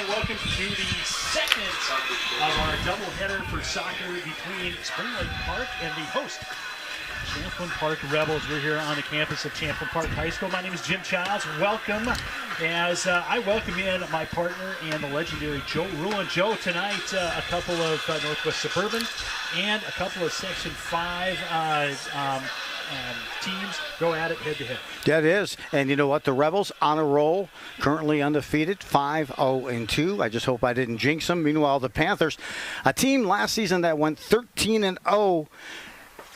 and welcome to the second of our doubleheader for soccer between Spring Lake Park and the host, Champlin Park Rebels. We're here on the campus of Champlin Park High School. My name is Jim Childs. Welcome as I welcome in my partner and the legendary Joe Rulin. Joe, tonight a couple of Northwest Suburban and a couple of Section 5 teams go at it head-to-head. That is. And you know what? The Rebels on a roll, currently undefeated, 5-0-2. I just hope I didn't jinx them. Meanwhile, the Panthers, a team last season that went 13-0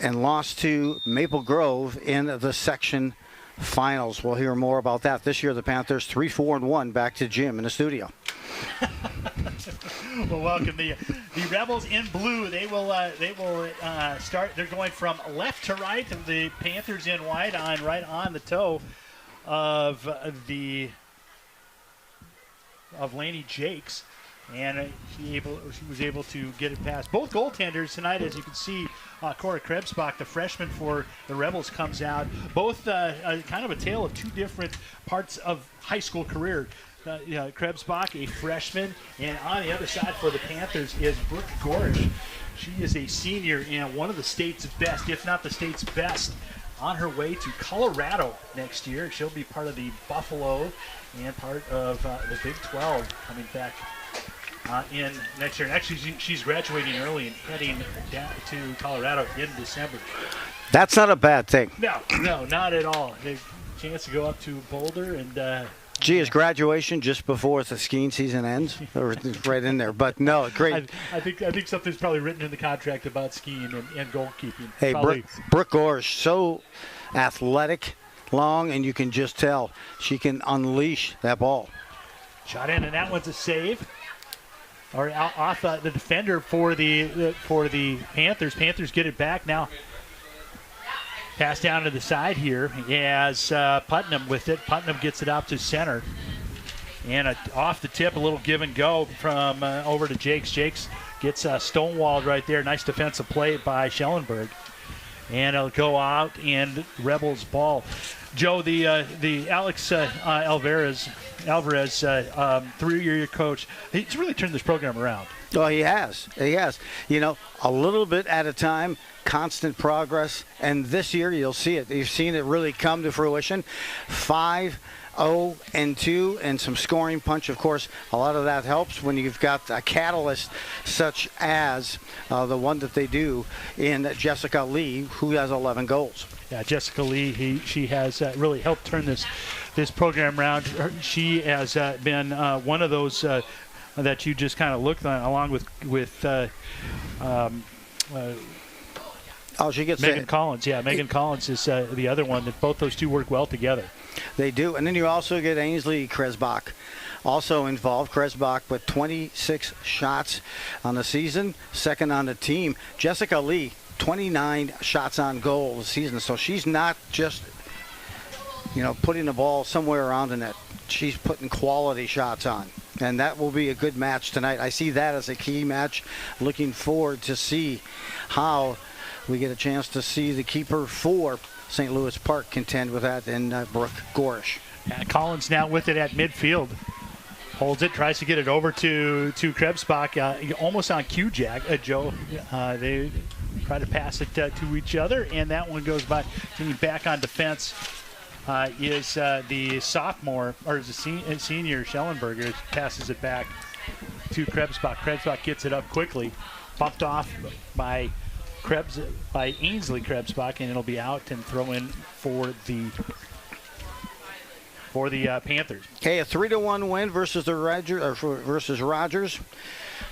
and lost to Maple Grove in the section finals. We'll hear more about that. This year, the Panthers 3-4-1. Back to Jim in the studio. Well, welcome the Rebels in blue. They will start. They're going from left to right. The Panthers in white right on the toe of Laney Jakes, and she was able to get it past both goaltenders tonight. As you can see, Cora Krebsbach, the freshman for the Rebels, comes out. Both kind of a tale of two different parts of high school career. Krebsbach, a freshman, and on the other side for the Panthers is Brooke Gorish. She is a senior and one of the state's best, if not the state's best, on her way to Colorado next year. She'll be part of the Buffalo and part of the Big 12 coming back in next year. And actually, she's graduating early and heading down to Colorado in December. That's not a bad thing. No, not at all. A chance to go up to Boulder and Gee, is graduation just before the skiing season ends? Or right in there. But no, great. I think something's probably written in the contract about skiing and goalkeeping. Hey, Brooke Gorish, so athletic, long, and you can just tell she can unleash that ball. Shot in, and that one's a save. Or off the defender for the Panthers. Panthers get it back now. Pass down to the side here as Putnam with it. Putnam gets it out to center. And off the tip, a little give and go from over to Jakes. Jakes gets stonewalled right there. Nice defensive play by Schellenberg. And it'll go out and Rebels ball. Joe, the Alex Alvarez, 3-year coach, he's really turned this program around. Oh, he has. You know, a little bit at a time, constant progress. And this year, you'll see it. You've seen it really come to fruition. 5-0-2 and some scoring punch. Of course, a lot of that helps when you've got a catalyst such as the one that they do in Jessica Lee, who has 11 goals. Yeah, Jessica Lee, she has really helped turn this program around. She has been one of those that you just kind of looked on, along with she gets Megan Collins. Yeah, Megan Collins is the other one. That both those two work well together. They do. And then you also get Ainsley Krebsbach also involved. Krebsbach with 26 shots on the season, second on the team. Jessica Lee, 29 shots on goal this season. So she's not just, putting the ball somewhere around the net. She's putting quality shots on. And that will be a good match tonight. I see that as a key match. Looking forward to see how we get a chance to see the keeper for St. Louis Park contend with that in Brooke Gorish. Collins now with it at midfield. Holds it, tries to get it over to Krebsbach, almost on cue, Joe. They try to pass it to each other, and that one goes by. Getting back on defense is the sophomore, or is the senior, Schellenberger, passes it back to Krebsbach. Krebsbach gets it up quickly, bumped off by Ainsley Krebsbach, and it'll be out and throw in for the Panthers. Okay, a 3-1 win versus Rogers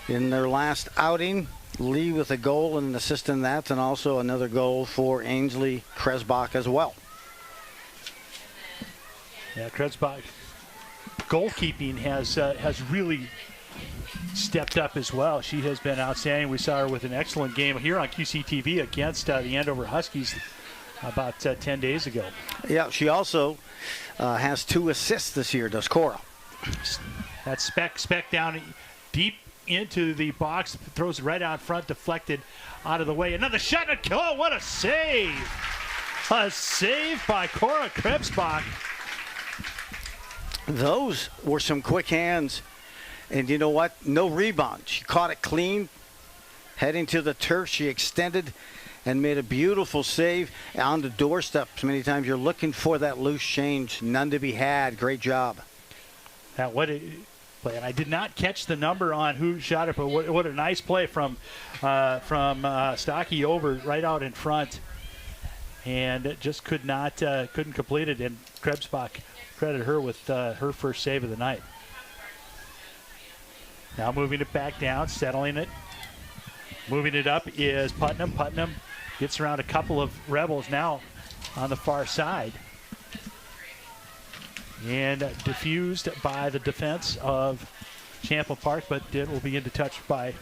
in their last outing. Lee with a goal and an assist in that, and also another goal for Ainsley Krebsbach as well. Yeah, Krebsbach goalkeeping has really stepped up as well. She has been outstanding. We saw her with an excellent game here on QCTV against the Andover Huskies about 10 days ago. Yeah, she also has 2 assists this year, does Cora. That spec down deep into the box, throws it right out front, deflected out of the way. Another shot and a kill. Oh, what a save! A save by Cora Krebsbach. Those were some quick hands And you know what? No rebound. She caught it clean. Heading to the turf, she extended and made a beautiful save on the doorsteps. Many times you're looking for that loose change. None to be had. Great job. Now, what a play. And I did not catch the number on who shot it, but what a nice play from Stocky over right out in front. And just couldn't complete it. And Krebsbach credited her with her first save of the night. Now moving it back down, settling it. Moving it up is Putnam. Putnam gets around a couple of Rebels now on the far side. And diffused by the defense of Champlin Park, but it will be into touch by...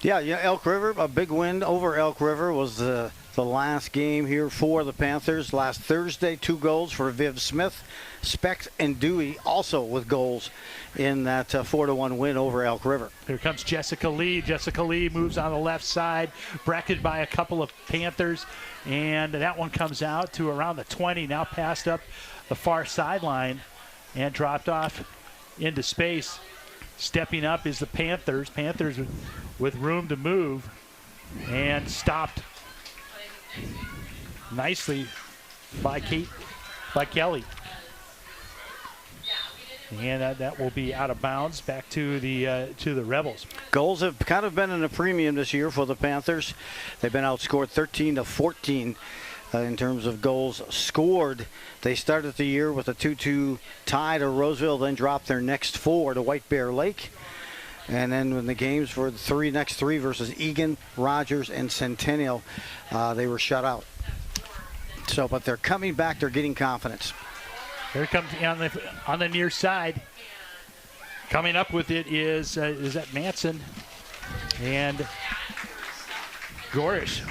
Yeah, Elk River, a big win over Elk River was the last game here for the Panthers. Last Thursday, 2 goals for Viv Smith. Speck and Dewey also with goals in that 4-1 win over Elk River. Here comes Jessica Lee. Jessica Lee moves on the left side, bracketed by a couple of Panthers, and that one comes out to around the 20, now passed up the far sideline and dropped off into space. Stepping up is the Panthers. Panthers with room to move and stopped nicely by Kelly. And that will be out of bounds back to the Rebels. Goals have kind of been in a premium this year for the Panthers. They've been outscored 13-14 in terms of goals scored. They started the year with a 2-2 tie to Roseville, then dropped their next 4 to White Bear Lake. And then when the games were the next three versus Egan, Rogers, and Centennial, they were shut out. So, but they're coming back. They're getting confidence. Here comes on the near side. Coming up with it is that Manson and Gorish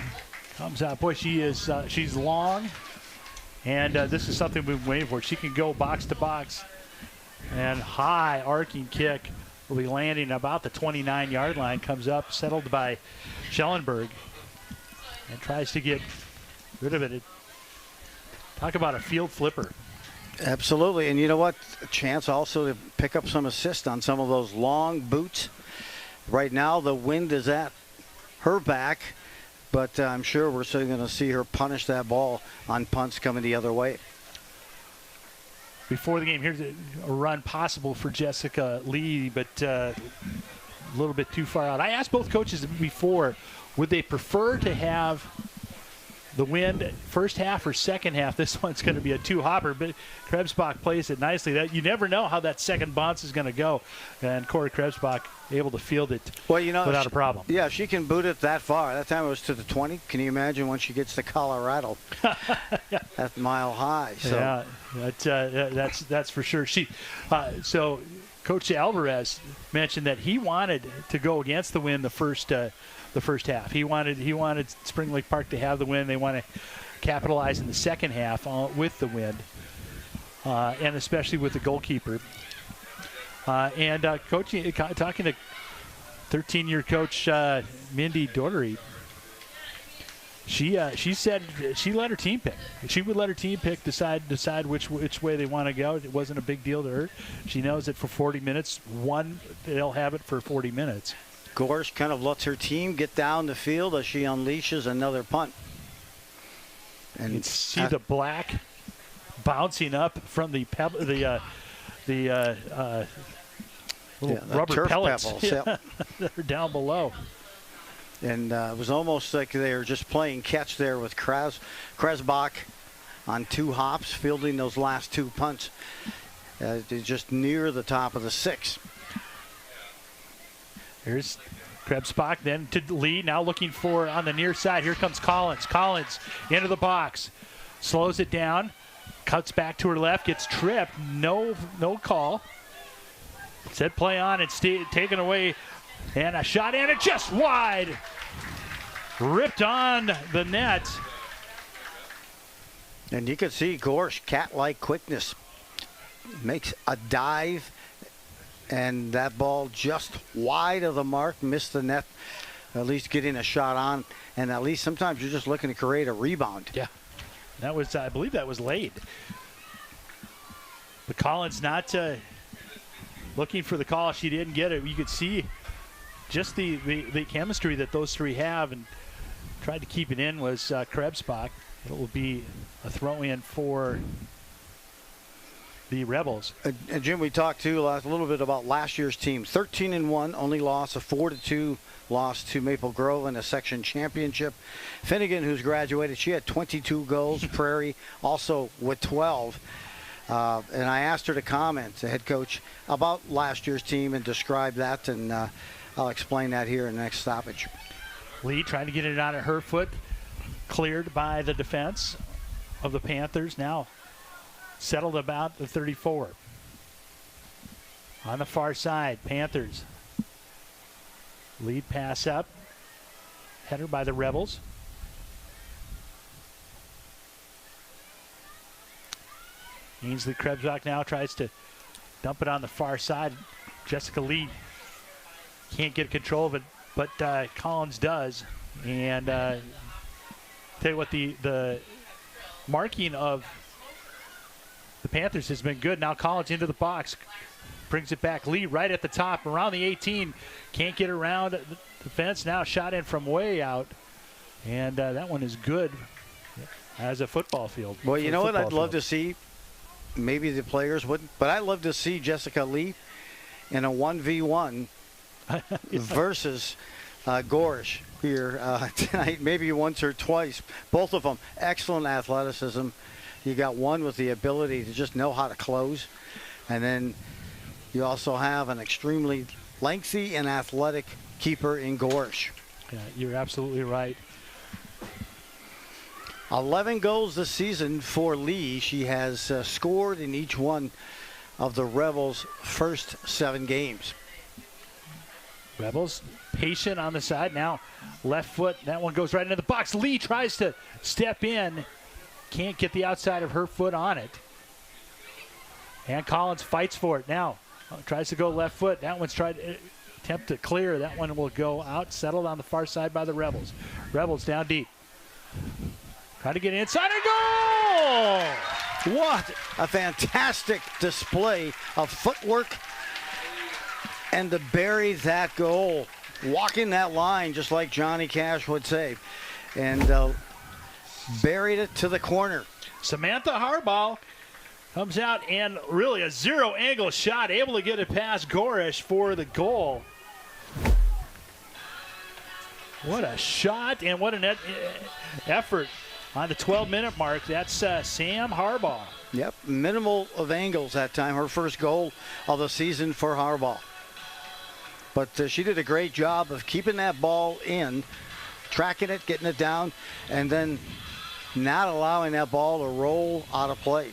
comes out. Boy, she's long, and this is something we've been waiting for. She can go box to box, and high arcing kick will be landing about the 29-yard line. Comes up, settled by Schellenberg, and tries to get rid of it. Talk about a field flipper. Absolutely, and you know what? A chance also to pick up some assist on some of those long boots. Right now, the wind is at her back, but I'm sure we're still going to see her punish that ball on punts coming the other way. Before the game, here's a run possible for Jessica Lee, but a little bit too far out. I asked both coaches before, would they prefer to have the wind first half or second half? This one's going to be a 2-hopper, but Krebsbach plays it nicely. That you never know how that second bounce is going to go, and Corey Krebsbach able to field it without a problem. Yeah, she can boot it that far. That time it was to the 20. Can you imagine when she gets to Colorado? Yeah. That's mile high. So. Yeah, that's for sure. So Coach Alvarez mentioned that he wanted to go against the wind the first half. He wanted Spring Lake Park to have the win. They want to capitalize in the second half with the win, and especially with the goalkeeper. And talking to 13-year coach Mindy Doherty, she said she let her team pick. She would let her team pick, decide which way they want to go. It wasn't a big deal to her. She knows that for 40 minutes, they'll have it for 40 minutes. Gorsh kind of lets her team get down the field as she unleashes another punt. And you can see the black bouncing up from the rubber pellets that are down below. And it was almost like they were just playing catch there with Krebsbach on 2 hops, fielding those last 2 punts just near the top of the 6. Here's Krebsbach, then to Lee, now looking for on the near side. Here comes Collins. Collins into the box, slows it down, cuts back to her left, gets tripped. No call. Said play on and taken away. And a shot, and it just wide. Ripped on the net. And you can see Gorsh, cat-like quickness, makes a dive, and that ball just wide of the mark, missed the net, at least getting a shot on. And at least sometimes you're just looking to create a rebound. Yeah, that was, I believe that was laid. But Collins not looking for the call. She didn't get it. You could see just the chemistry that those three have, and tried to keep it in was Krebsbach. It will be a throw-in for the Rebels. And Jim, we talked too a little bit about last year's team. 13-1, only loss, a 4-2 loss to Maple Grove in a section championship. Finnegan, who's graduated, she had 22 goals. Prairie also with 12. And I asked her to comment, the head coach, about last year's team and describe that, and I'll explain that here in the next stoppage. Lee trying to get it out of her foot, cleared by the defense of the Panthers. Now settled about the 34. On the far side, Panthers. Lead pass up. Header by the Rebels. Ainsley Krebsbach now tries to dump it on the far side. Jessica Lee can't get control of it, but Collins does. And tell you what, the marking of the Panthers has been good. Now Collins into the box. Brings it back. Lee right at the top, around the 18. Can't get around the fence. Now shot in from way out. And that one is good as a football field. Well, you know what I'd love to see? Maybe the players wouldn't, but I'd love to see Jessica Lee in a 1v1 versus Gorish here tonight, maybe once or twice. Both of them, excellent athleticism. You got one with the ability to just know how to close, and then you also have an extremely lengthy and athletic keeper in Gorish. Yeah, you're absolutely right. 11 goals this season for Lee. She has scored in each one of the Rebels' first 7 games. Rebels patient on the side. Now left foot. That one goes right into the box. Lee tries to step in. Can't get the outside of her foot on it. And Collins fights for it now. Tries to go left foot. That one's tried to attempt to clear. That one will go out. Settled on the far side by the Rebels. Rebels down deep. Trying to get inside and goal! What a fantastic display of footwork and to bury that goal. Walking that line just like Johnny Cash would say. And buried it to the corner. Samantha Harbaugh comes out and really a zero angle shot, able to get it past Gorish for the goal. What a shot and what an effort on the 12-minute mark. That's Sam Harbaugh. Yep, minimal of angles that time. Her first goal of the season for Harbaugh. But she did a great job of keeping that ball in, tracking it, getting it down, and then not allowing that ball to roll out of play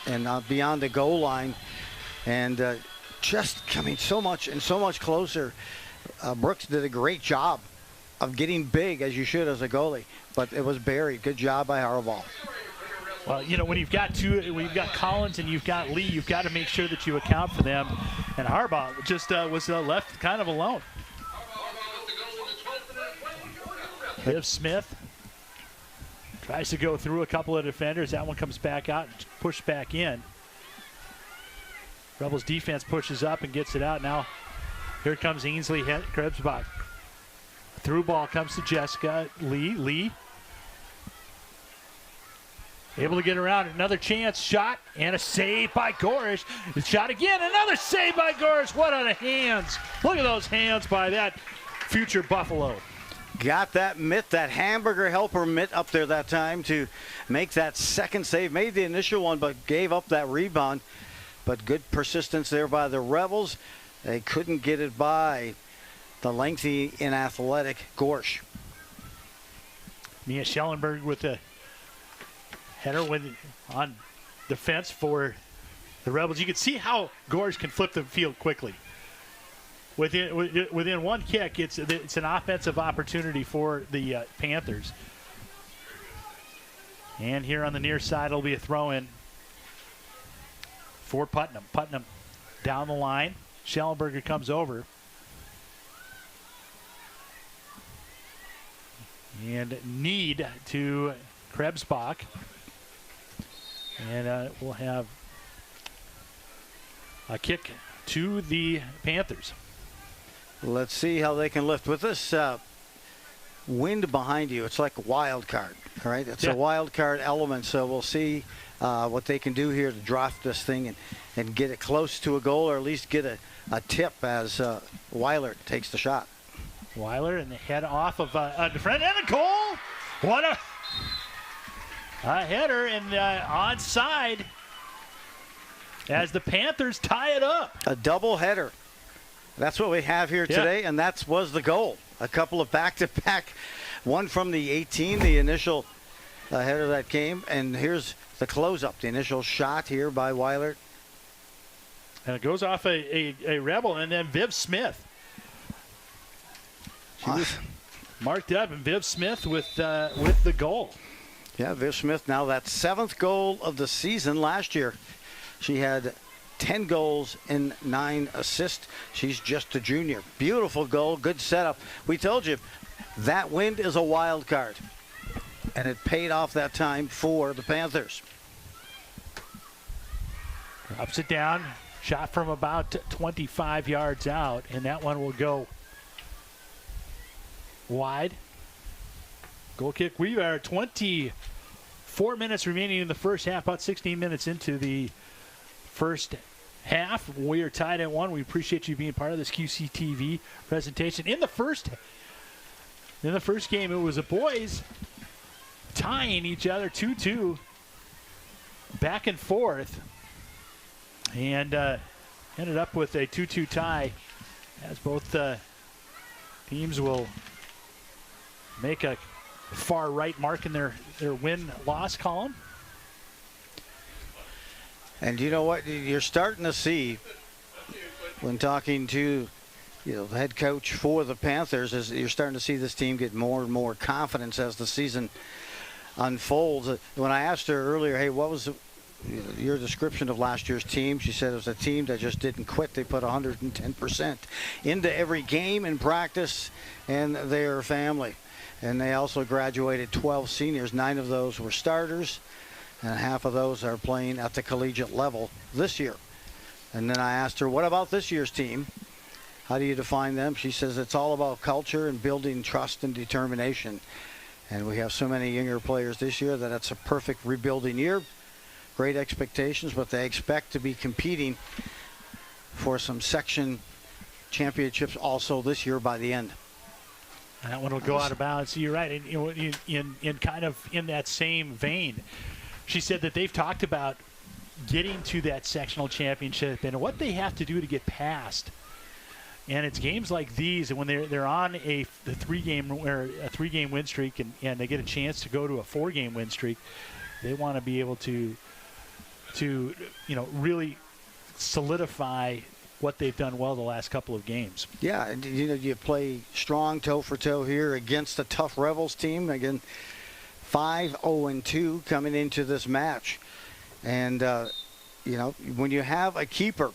and beyond the goal line. And just coming so much closer. Brooks did a great job of getting big, as you should as a goalie, but it was buried. Good job by Harbaugh. Well, you know, when you've got Collins and you've got Lee, you've got to make sure that you account for them. And Harbaugh just was left kind of alone. Viv Smith tries to go through a couple of defenders. That one comes back out and pushed back in. Rebels defense pushes up and gets it out. Now here comes Ainsley Krebsbach. Through ball comes to Jessica Lee. Lee able to get around. Another chance. Shot and a save by Gorish. Shot again. Another save by Gorish. What on the hands. Look at those hands by that future Buffalo. Got that mitt, that hamburger helper mitt up there that time to make that second save. Made the initial one, but gave up that rebound. But good persistence there by the Rebels. They couldn't get it by the lengthy and athletic Gorsh. Mia Schellenberg with the header on defense for the Rebels. You can see how Gorsh can flip the field quickly. Within one kick, it's an offensive opportunity for the Panthers. And here on the near side, it'll be a throw-in for Putnam. Putnam down the line. Schellenberger comes over. And need to Krebsbach. And we'll have a kick to the Panthers. Let's see how they can lift with this wind behind you. It's like a wild card, right? It's a wild card element, so we'll see what they can do here to draft this thing and get it close to a goal, or at least get a tip as Weiler takes the shot. Weiler and the head off of a friend and a goal. What a header and onside as the Panthers tie it up. A double header. That's what we have here today, and that was the goal. A couple of back-to-back, one from the 18, the initial header that came, and here's the close-up, the initial shot here by Weiler. And it goes off a Rebel, and then Viv Smith. She was marked up, and Viv Smith with the goal. Yeah, Viv Smith now that 7th goal of the season. Last year she had 10 goals and 9 assists. She's just a junior. Beautiful goal, good setup. We told you that wind is a wild card, and it paid off that time for the Panthers. Ups it down, shot from about 25 yards out, and that one will go wide. Goal kick. We are 24 minutes remaining in the first half, about 16 minutes into the first half. We are tied at 1. We appreciate you being part of this QCTV presentation. In the first game, it was the boys tying each other 2-2, back and forth, and ended up with a 2-2 tie, as both teams will make a far right mark in their win-loss column. And you know what you're starting to see when talking to the head coach for the Panthers is you're starting to see this team get more and more confidence as the season unfolds. When I asked her earlier, hey, what was your description of last year's team? She said it was a team that just didn't quit. They put 110% into every game and practice, and their family. And they also graduated 12 seniors. 9 of those were starters, and half of those are playing at the collegiate level this year. And then I asked her, what about this year's team? How do you define them? She says it's all about culture and building trust and determination. And we have so many younger players this year that it's a perfect rebuilding year. Great expectations, but they expect to be competing for some section championships also this year by the end. That one will go out of bounds. You're right. In kind of in that same vein, she said that they've talked about getting to that sectional championship and what they have to do to get past. And it's games like these, and when they're on a three-game win streak, and they get a chance to go to a 4-game win streak, they want to be able to really solidify what they've done well the last couple of games. Yeah, and you play strong toe for toe here against a tough Rebels team. Again, 5-0-2 coming into this match. And when you have a keeper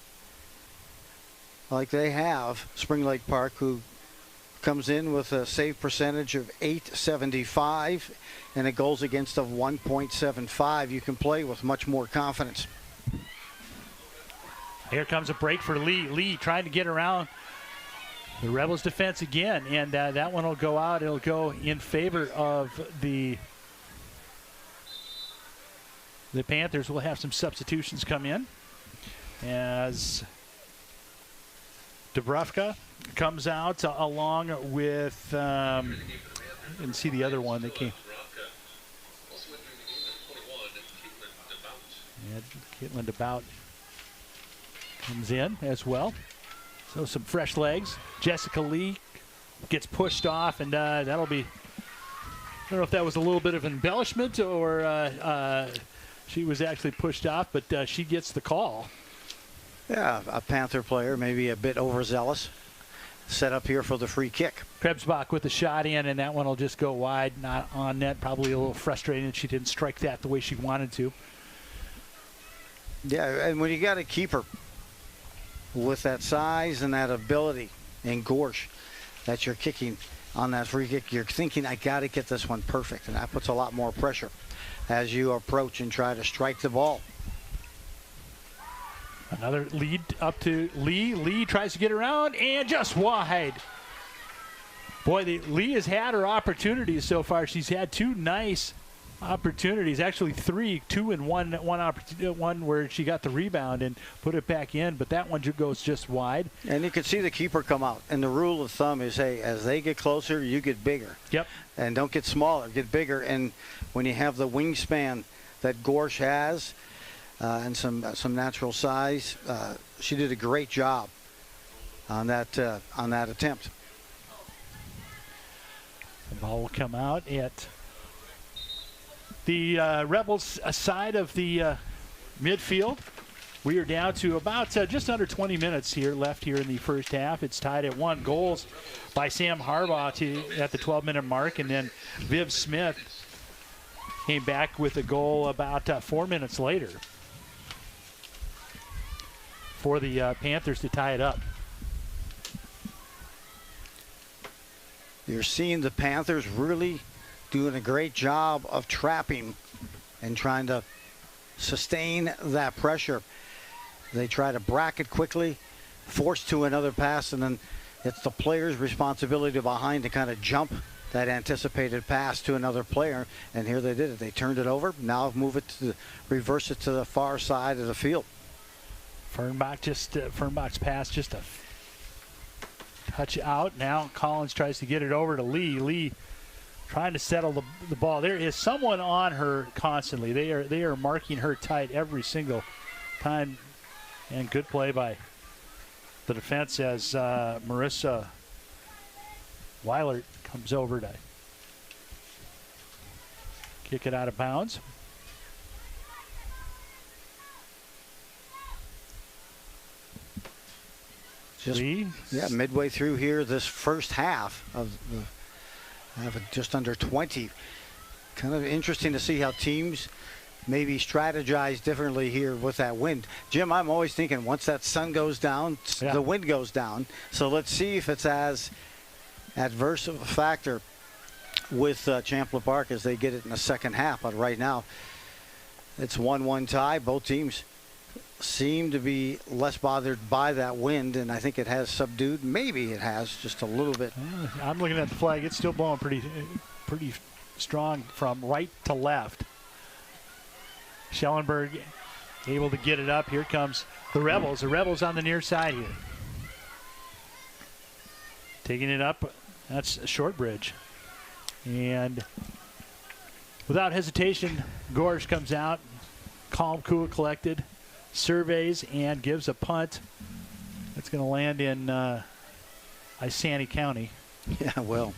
like they have, Spring Lake Park, who comes in with a save percentage of .875 and a goals against of 1.75, you can play with much more confidence. Here comes a break for Lee. Lee trying to get around the Rebels defense again, and that one will go out. It'll go in favor of the Panthers. Will have some substitutions come in as Dubrovka comes out along with, I didn't see the other one that came. And Caitlin DeBout comes in as well. So some fresh legs. Jessica Lee gets pushed off, and that'll be, I don't know if that was a little bit of embellishment or she was actually pushed off, but she gets the call. Yeah, a Panther player, maybe a bit overzealous. Set up here for the free kick. Krebsbach with the shot in, and that one will just go wide, not on net. Probably a little frustrating that she didn't strike that the way she wanted to. Yeah, and when you got a keeper with that size and that ability and Gorsh that you're kicking on that free kick, you're thinking, I got to get this one perfect. And that puts a lot more pressure as you approach and try to strike the ball. Another lead up to Lee. Lee tries to get around and just wide. Boy, Lee has had her opportunities so far. She's had two nice opportunities, actually three, two and one opportunity, one where she got the rebound and put it back in, but that one goes just wide. And you can see the keeper come out. And the rule of thumb is, hey, as they get closer, you get bigger. Yep. And don't get smaller, get bigger. And when you have the wingspan that Gorsh has and some natural size, she did a great job on that attempt. The ball will come out at the Rebels side of the midfield. We are down to about just under 20 minutes here left here in the first half. It's tied at 1. Goals by Sam Harbaugh at the 12-minute mark, and then Viv Smith came back with a goal about 4 minutes later for the Panthers to tie it up. You're seeing the Panthers really doing a great job of trapping and trying to sustain that pressure. They try to bracket quickly, force to another pass, and then it's the player's responsibility behind to kind of jump that anticipated pass to another player. And here they did it. They turned it over. Now reverse it to the far side of the field. Fernbach's pass just a touch out. Now Collins tries to get it over to Lee. Lee trying to settle the ball. There is someone on her constantly. They are marking her tight every single time. And good play by the defense as Marissa Weilert comes over to kick it out of bounds. Lee. Yeah, midway through here, this first half of just under 20. Kind of interesting to see how teams maybe strategize differently here with that wind. Jim, I'm always thinking once that sun goes down, the wind goes down. So let's see if it's as adverse of a factor with Champlin Park as they get it in the second half. But right now, it's 1-1 tie. Both teams seem to be less bothered by that wind, and I think it has subdued. Maybe it has just a little bit. I'm looking at the flag. It's still blowing pretty strong from right to left. Schellenberg able to get it up. Here comes the Rebels. The Rebels on the near side here. Taking it up. That's a short bridge. And without hesitation, Gorsh comes out. Calm, cool, collected. Surveys and gives a punt. That's going to land in Isani County. Yeah, well.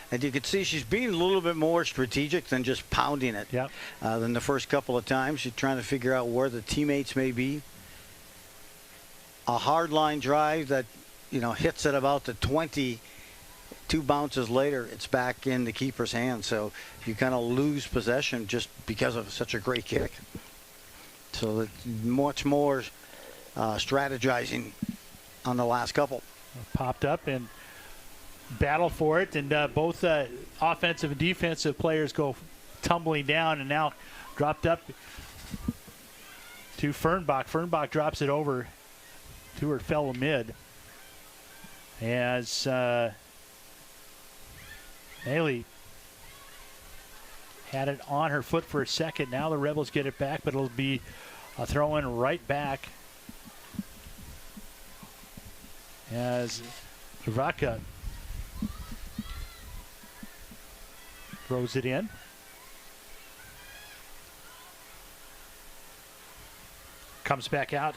And you can see she's being a little bit more strategic than just pounding it. Yep. Than the first couple of times. She's trying to figure out where the teammates may be. A hard line drive that, hits at about the 20. 2 bounces later, it's back in the keeper's hand. So you kind of lose possession just because of such a great kick. So much more strategizing on the last couple. Popped up and battle for it, and both offensive and defensive players go tumbling down, and now dropped up to Fernbach. Fernbach drops it over to her fellow mid as Haley had it on her foot for a second. Now the Rebels get it back, but it'll be a throw-in right back as Vraka throws it in. Comes back out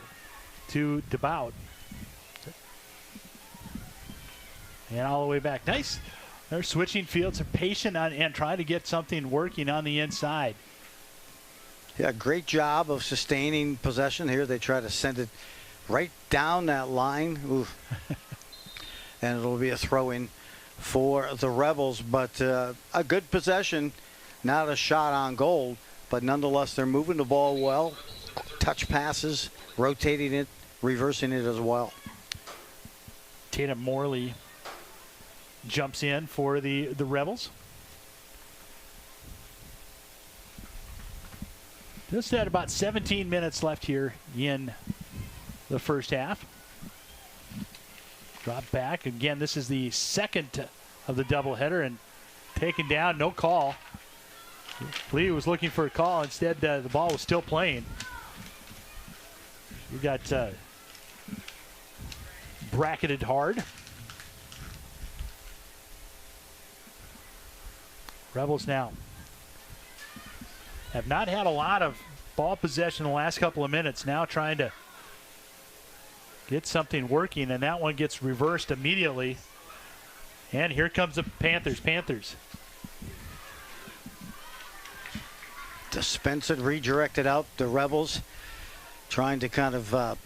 to DeBout. And all the way back. Nice. They're switching fields, are patient and trying to get something working on the inside. Yeah, great job of sustaining possession here. They try to send it right down that line. Oof. And it'll be a throw-in for the Rebels. But a good possession, not a shot on goal. But nonetheless, they're moving the ball well. Touch passes, rotating it, reversing it as well. Tatum Morley jumps in for the Rebels. Just at about 17 minutes left here in the first half. Drop back. Again, this is the second of the doubleheader, and taken down, no call. Lee was looking for a call. Instead, the ball was still playing. We got bracketed hard. Rebels now have not had a lot of ball possession the last couple of minutes. Now trying to get something working, and that one gets reversed immediately. And here comes the Panthers. Dispensed, redirected out. The Rebels trying to kind of,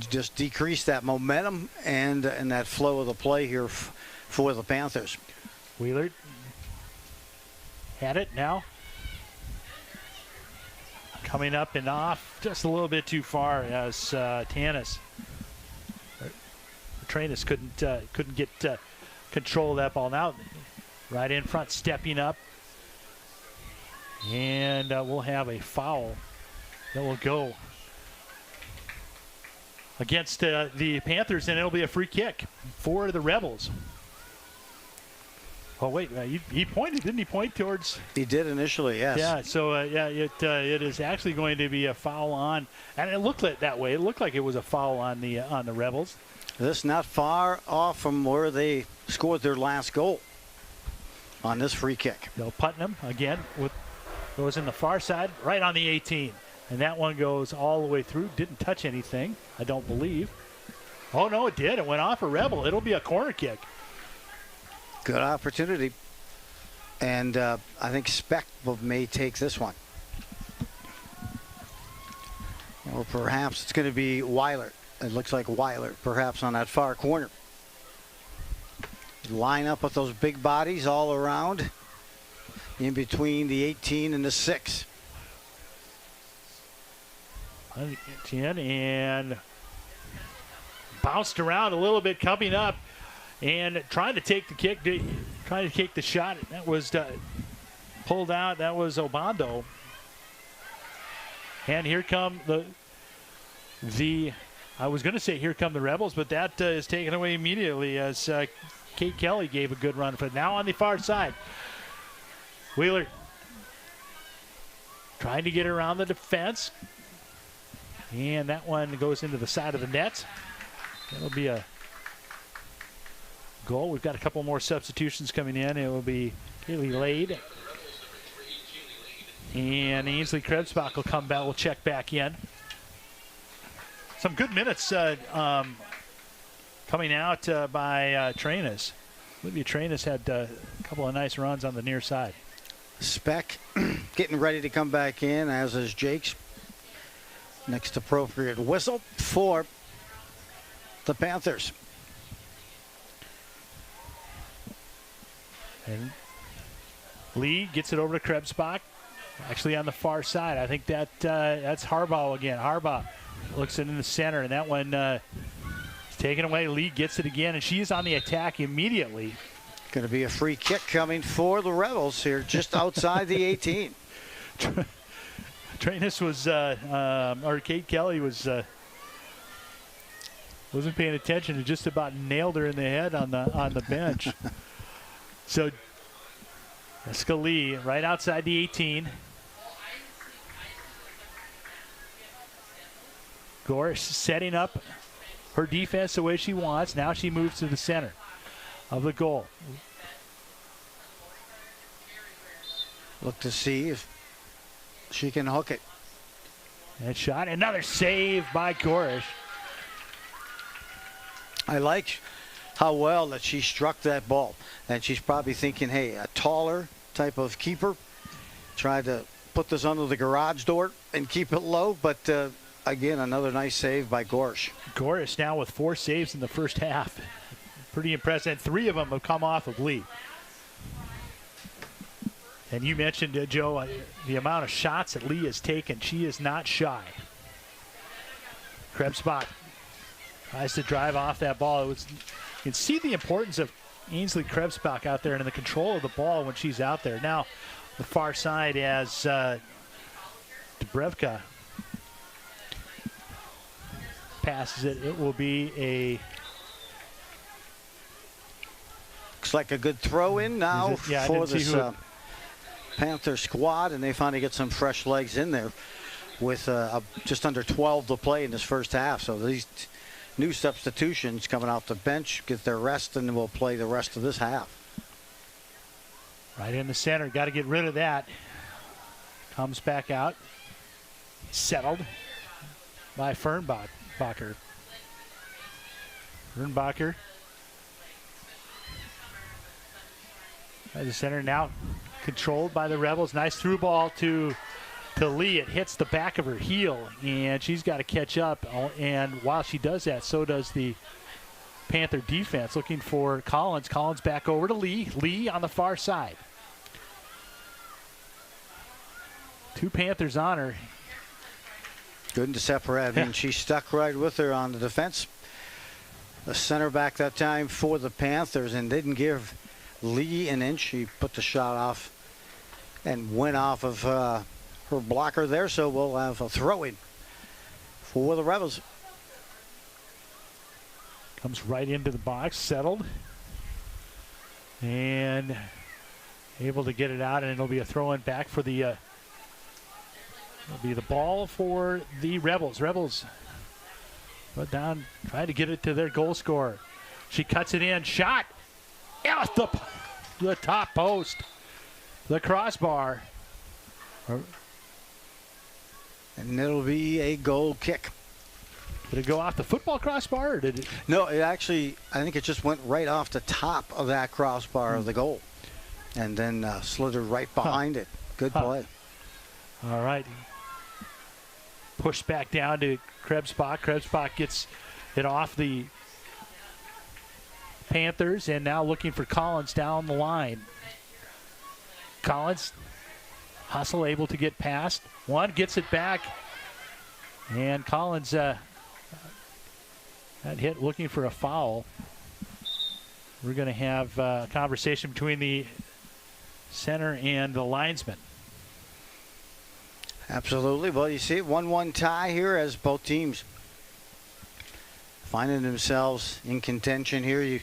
just decrease that momentum and that flow of the play here for the Panthers. Wheeler had it now. Coming up and off just a little bit too far as Trainus couldn't get control of that ball. Now right in front, stepping up. And we'll have a foul that will go against the Panthers, and it'll be a free kick for the Rebels. Oh, wait, he pointed, didn't he point towards? He did initially, yes. Yeah, so, it is actually going to be a foul on, and it looked like that way. It looked like it was a foul on the Rebels. This not far off from where they scored their last goal on this free kick. So Putnam, again, goes in the far side, right on the 18. And that one goes all the way through. Didn't touch anything, I don't believe. Oh, no, it did. It went off a Rebel. It'll be a corner kick. Good opportunity. And I think Speck may take this one. Or perhaps it's going to be Weiler. It looks like Weiler, perhaps on that far corner. Line up with those big bodies all around in between the 18 and the 6. And bounced around a little bit, coming up and trying to take the kick, trying to take the shot. That was pulled out. That was Obando. And here come I was going to say here come the Rebels, but that is taken away immediately as Kate Kelly gave a good run for it. Now on the far side, Wheeler trying to get around the defense. And that one goes into the side of the net. That'll be a goal. We've got a couple more substitutions coming in. It will be Kaylee Lade. And Ainsley Krebsbach will come back. We'll check back in. Some good minutes coming out by Trainus. Olivia Trainus had a couple of nice runs on the near side. Speck getting ready to come back in, as is Jakes. Next appropriate whistle for the Panthers. And Lee gets it over to Krebsbach. Actually on the far side. I think that's Harbaugh again. Harbaugh looks it in the center, and that one is taken away. Lee gets it again, and she is on the attack immediately. Going to be a free kick coming for the Rebels here, just outside the 18. Trainus was, or Kate Kelly wasn't paying attention and just about nailed her in the head on the bench. So Jessica Lee right outside the 18. Gorish setting up her defense the way she wants. Now she moves to the center of the goal. Look to see if she can hook it. And shot. Another save by Gorish. I like how well that she struck that ball. And she's probably thinking, hey, a taller type of keeper. Tried to put this under the garage door and keep it low. But, again, another nice save by Gorish. Gorish now with 4 saves in the first half. Pretty impressive. And 3 of them have come off of Lee. And you mentioned, Joe, the amount of shots that Lee has taken. She is not shy. Krebsbach tries to drive off that ball. You can see the importance of Ainsley Krebsbach out there and in the control of the ball when she's out there. Now, the far side as Dubrevka passes it. It will be a... Looks like a good throw in now for this Panther squad, and they finally get some fresh legs in there with just under 12 to play in this first half. So these new substitutions coming off the bench get their rest, and will play the rest of this half. Right in the center. Got to get rid of that. Comes back out. Settled by Fernbacher. Fernbacher. By the center, now controlled by the Rebels. Nice through ball to Lee. It hits the back of her heel, and she's got to catch up. And while she does that, so does the Panther defense, looking for Collins. Collins back over to Lee. Lee on the far side. Two Panthers on her. Good to separate. I mean, she stuck right with her on the defense. The center back that time for the Panthers, and didn't give Lee an inch. She put the shot off and went off of her blocker there. So we'll have a throw-in for the Rebels. Comes right into the box, settled, and able to get it out, and it'll be a throw-in back for the. It'll be the ball for the Rebels. Rebels put down, trying to get it to their goal scorer. She cuts it in, shot, off the top post, the crossbar, and it'll be a goal kick. Did it go off the football crossbar, or did it? No, it actually, I think it just went right off the top of that crossbar of the goal, and then slithered right behind it. Good play. All right. Pushed back down to Krebsbach. Krebsbach gets it off the Panthers, and now looking for Collins down the line. Collins, hustle, able to get past. One, gets it back. And Collins, that hit, looking for a foul. We're going to have a conversation between the center and the linesman. Absolutely. Well, you see, 1-1 tie here as both teams finding themselves in contention here.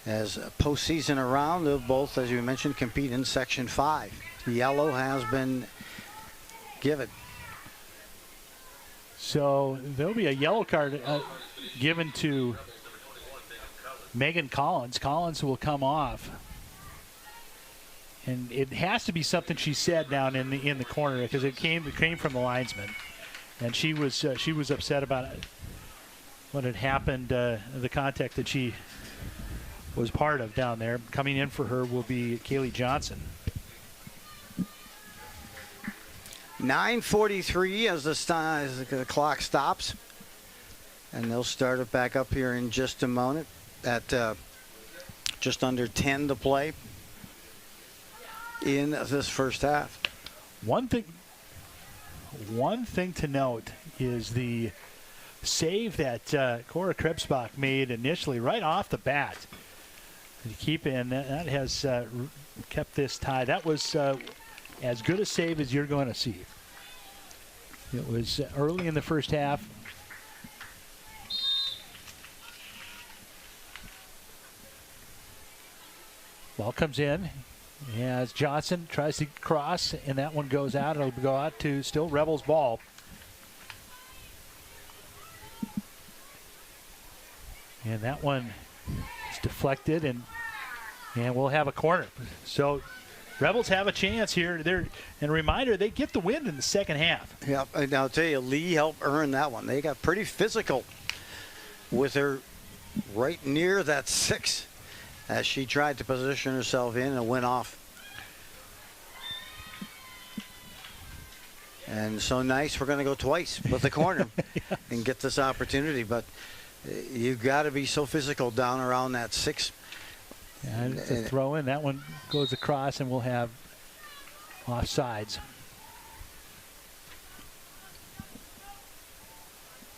As postseason around, they'll both, as you mentioned, compete in Section 5. The yellow has been given. So there'll be a yellow card given to Megan Collins. Collins will come off. And it has to be something she said down in the corner, because it came from the linesman, and she was upset about it, what had happened, the contact that she was part of down there. Coming in for her will be Kaylee Johnson. 9:43 as the clock stops, and they'll start it back up here in just a moment at just under 10 to play in this first half. One thing to note is the save that Cora Krebsbach made initially right off the bat to keep in. That has kept this tie. That was as good a save as you're going to see. It was early in the first half. Ball comes in as Johnson tries to cross, and that one goes out. It'll go out to still Rebels ball. And that one is deflected, and we'll have a corner. So Rebels have a chance here. And a reminder, they get the win in the second half. Yeah, and I'll tell you, Lee helped earn that one. They got pretty physical with her right near that 6 as she tried to position herself in and went off. And so nice, we're going to go twice with the corner yes. and get this opportunity. But you've got to be so physical down around that 6. And it's a throw in. That one goes across, and we'll have offsides.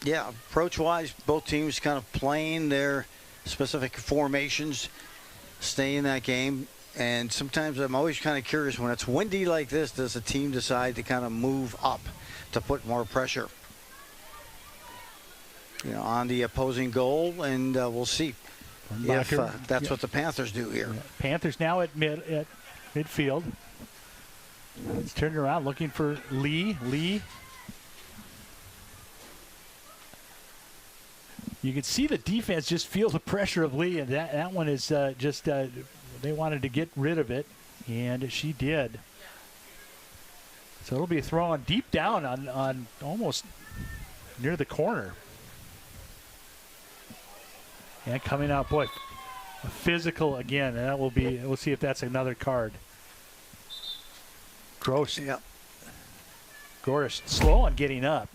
Yeah, approach-wise, both teams kind of playing their specific formations, stay in that game. And sometimes I'm always kind of curious, when it's windy like this, does a team decide to kind of move up to put more pressure? on the opposing goal, and we'll see if that's what the Panthers do here. Yeah. Panthers now at midfield. It's turning around, looking for Lee. You can see the defense just feel the pressure of Lee, and that one is they wanted to get rid of it, and she did. So it'll be a throw on deep down on almost near the corner. And coming out, boy, physical again, and that will be, we'll see if that's another card. Gross. Yeah. Gorish slow on getting up.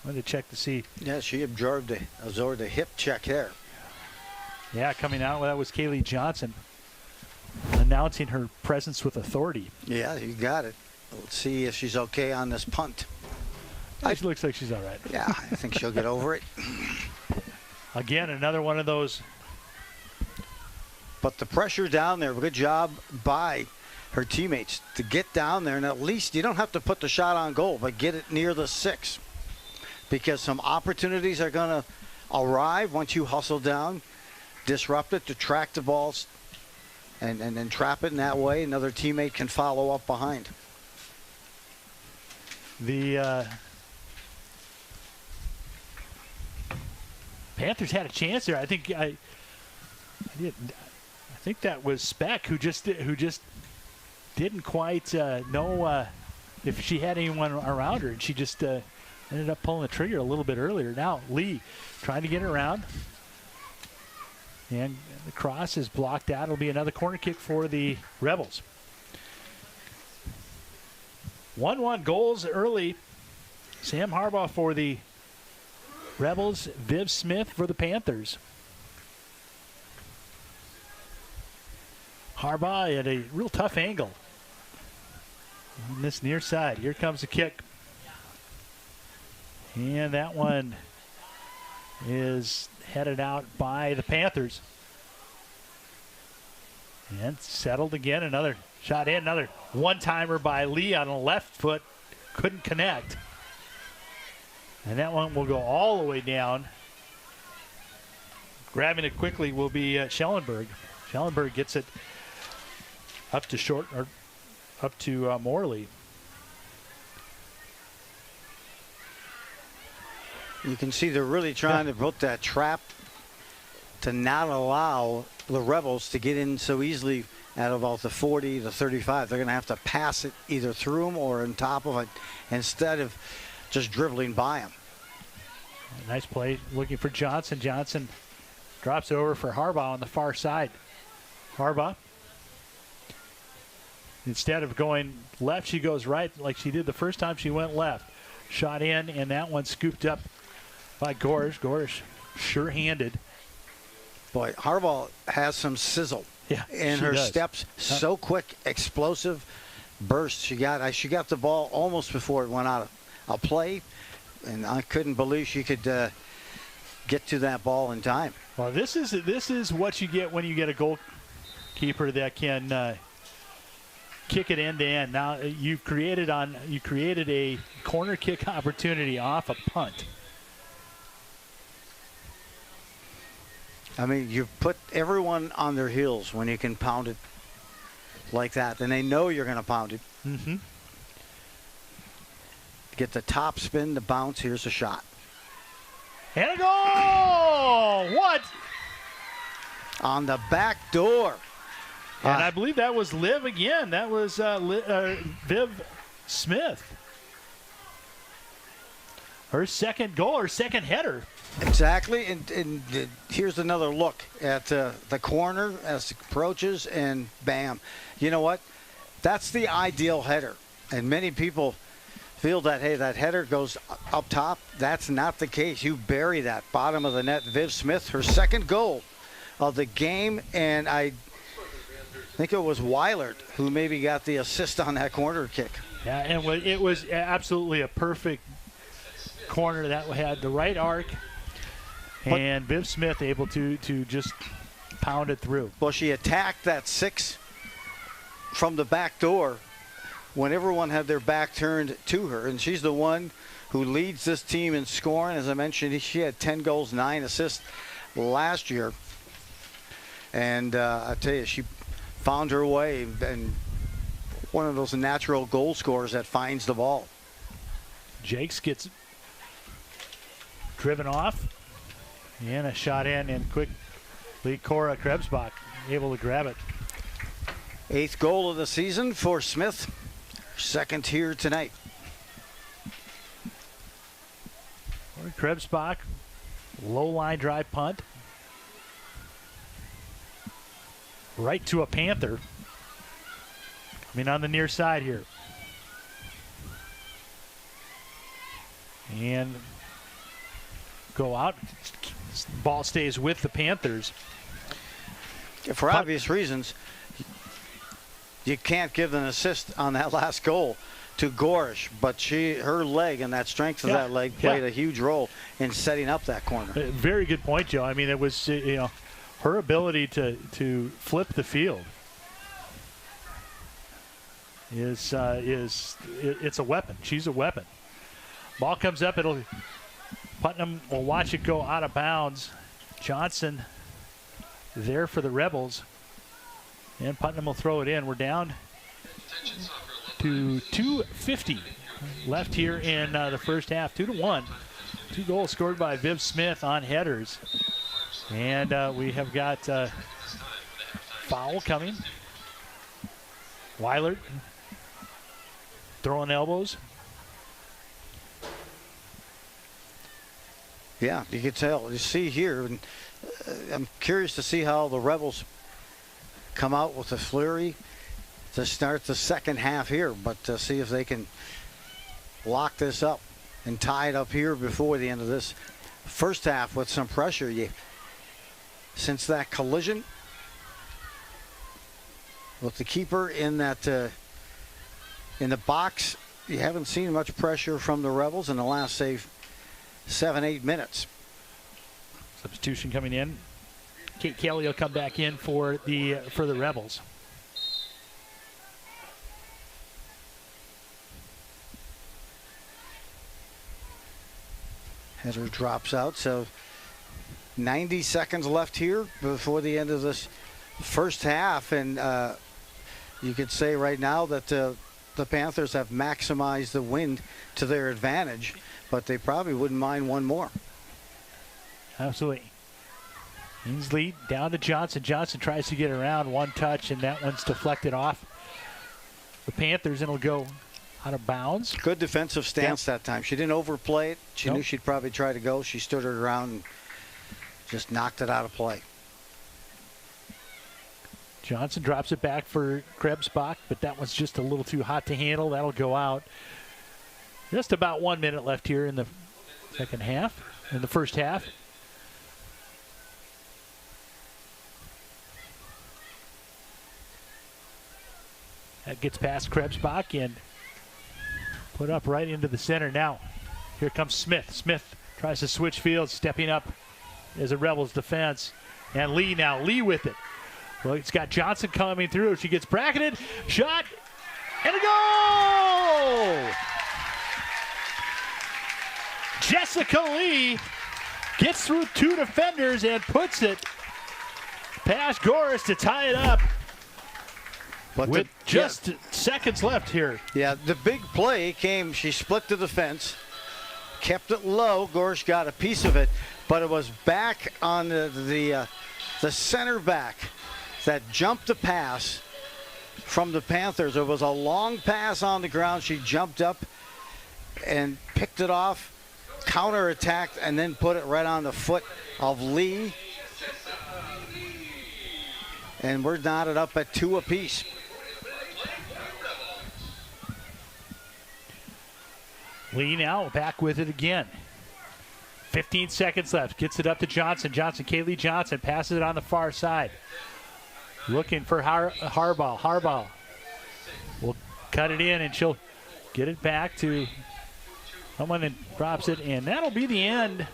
Wanted to check to see. Yeah, she absorbed a hip check there. Yeah, coming out, well, that was Kaylee Johnson announcing her presence with authority. Yeah, you got it. Let's see if she's okay on this punt. She looks like she's all right. Yeah, I think she'll get over it. Again, another one of those. But the pressure down there, good job by her teammates to get down there, and at least you don't have to put the shot on goal, but get it near the 6. Because some opportunities are going to arrive once you hustle down, disrupt it, to track the balls, and then trap it in that way. Another teammate can follow up behind. The Panthers had a chance there. I think that was Speck who just didn't quite know if she had anyone around her, and she just ended up pulling the trigger a little bit earlier. Now Lee trying to get it around, and the cross is blocked out. It'll be another corner kick for the Rebels. 1-1 goals early. Sam Harbaugh for the Rebels, Viv Smith for the Panthers. Harbaugh at a real tough angle on this near side. Here comes the kick. And that one is headed out by the Panthers. And settled again. Another shot in. Another one-timer by Lee on the left foot. Couldn't connect. And that one will go all the way down. Grabbing it quickly will be Schellenberg. Schellenberg gets it up to Morley. You can see they're really trying to put that trap to not allow the Rebels to get in so easily at about the 40 to 35. They're going to have to pass it either through them or on top of it instead of just dribbling by them. Nice play looking for Johnson. Johnson drops over for Harbaugh on the far side. Harbaugh, instead of going left, she goes right like she did the first time she went left. Shot in, and that one scooped up by Gorish. Gorish, sure-handed. Boy, Harbaugh has some sizzle in her does. steps. So quick, explosive burst. She got the ball almost before it went out of play, and I couldn't believe she could get to that ball in time. Well, this is what you get when you get a goalkeeper that can kick it end to end. Now you created a corner kick opportunity off a punt. I mean, you put everyone on their heels when you can pound it like that. Then they know you're going to pound it. Mm-hmm. Get the top spin, the bounce. Here's a shot. And a goal! What? On the back door. And I believe that was Liv again. That was Viv Smith. Her second goal, her second header. Exactly, and here's another look at the corner as it approaches, and bam. You know what? That's the ideal header. And many people feel that, hey, that header goes up top. That's not the case. You bury that bottom of the net. Viv Smith, her second goal of the game, and I think it was Weilert who maybe got the assist on that corner kick. Yeah, and it was absolutely a perfect corner that had the right arc. And Viv Smith able to just pound it through. Well, she attacked that 6 from the back door when everyone had their back turned to her, and she's the one who leads this team in scoring. As I mentioned, she had 10 goals, 9 assists last year. And I tell you, she found her way, and one of those natural goal scorers that finds the ball. Jakes gets driven off, and a shot in, and quickly Cora Krebsbach able to grab it. 8th goal of the season for Smith. Second here tonight. Cora Krebsbach, low line drive punt. Right to a Panther. I mean, on the near side here. And go out. Ball stays with the Panthers. For obvious reasons, you can't give an assist on that last goal to Gorish, but her leg and that strength of that leg played a huge role in setting up that corner. Very good point, Joe. I mean, it was her ability to flip the field is it's a weapon. She's a weapon. Ball comes up. Putnam will watch it go out of bounds. Johnson there for the Rebels, and Putnam will throw it in. We're down to 2:50 left here in the first half. 2-1. 2 goals scored by Viv Smith on headers. And we have got foul coming. Weilert throwing elbows. Yeah, you can tell. You see here, and I'm curious to see how the Rebels come out with a flurry to start the second half here, but to see if they can lock this up and tie it up here before the end of this first half with some pressure. Since that collision with the keeper in that in the box, you haven't seen much pressure from the Rebels in the last, say, 7-8 minutes. Substitution coming in. Kate Kelly will come back in for the Rebels. Header drops out, so 90 seconds left here before the end of this first half, and you could say right now that the Panthers have maximized the wind to their advantage, but they probably wouldn't mind one more. Absolutely. Ainsley down to Johnson. Johnson tries to get around, one touch, and that one's deflected off the Panthers, and it'll go out of bounds. Good defensive stance that time. She didn't overplay it. She knew she'd probably try to go. She stood her ground and just knocked it out of play. Johnson drops it back for Krebsbach, but that one's just a little too hot to handle. That'll go out. Just about 1 minute left here in the second half, in the first half. That gets past Krebsbach and put up right into the center. Now, here comes Smith. Smith tries to switch fields, stepping up as a Rebels defense. And Lee now. Lee with it. Well, it's got Johnson coming through. She gets bracketed. Shot. And a goal! Jessica Lee gets through 2 defenders and puts it past Goris to tie it up. But with just seconds left here. Yeah, the big play came. She split the defense, kept it low. Gorsh got a piece of it, but it was back on the center back that jumped the pass from the Panthers. It was a long pass on the ground. She jumped up and picked it off, counterattacked, and then put it right on the foot of Lee. And we're knotted up at 2 apiece. Lee now back with it again. 15 seconds left. Gets it up to Johnson. Kaylee Johnson passes it on the far side. Looking for Harbaugh. Harbaugh will cut it in, and she'll get it back to someone and drops it. And that'll be the end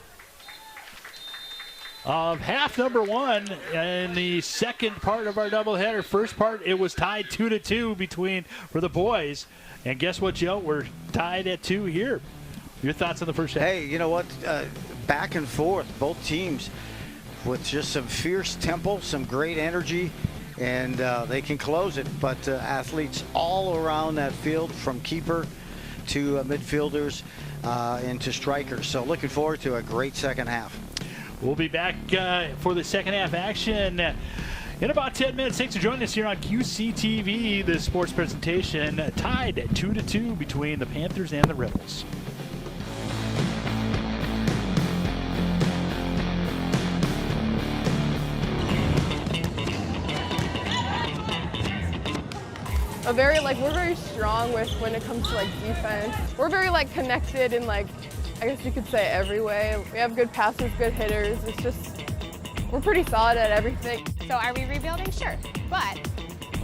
of half number 1 in the second part of our doubleheader. First part, it was tied 2-2 for the boys. And guess what, Joe? We're tied at 2 here. Your thoughts on the first half? Hey, you know what? Back and forth, both teams with just some fierce tempo, some great energy, and they can close it. But athletes all around that field, from keeper to midfielders and to strikers. So looking forward to a great second half. We'll be back for the second half action in about 10 minutes. Thanks for joining us here on QCTV, the sports presentation, tied 2-2 between the Panthers and the Rebels. We're very strong with when it comes to defense. We're very connected in I guess you could say every way. We have good passers, good hitters. It's just, we're pretty solid at everything. So are we rebuilding? Sure, but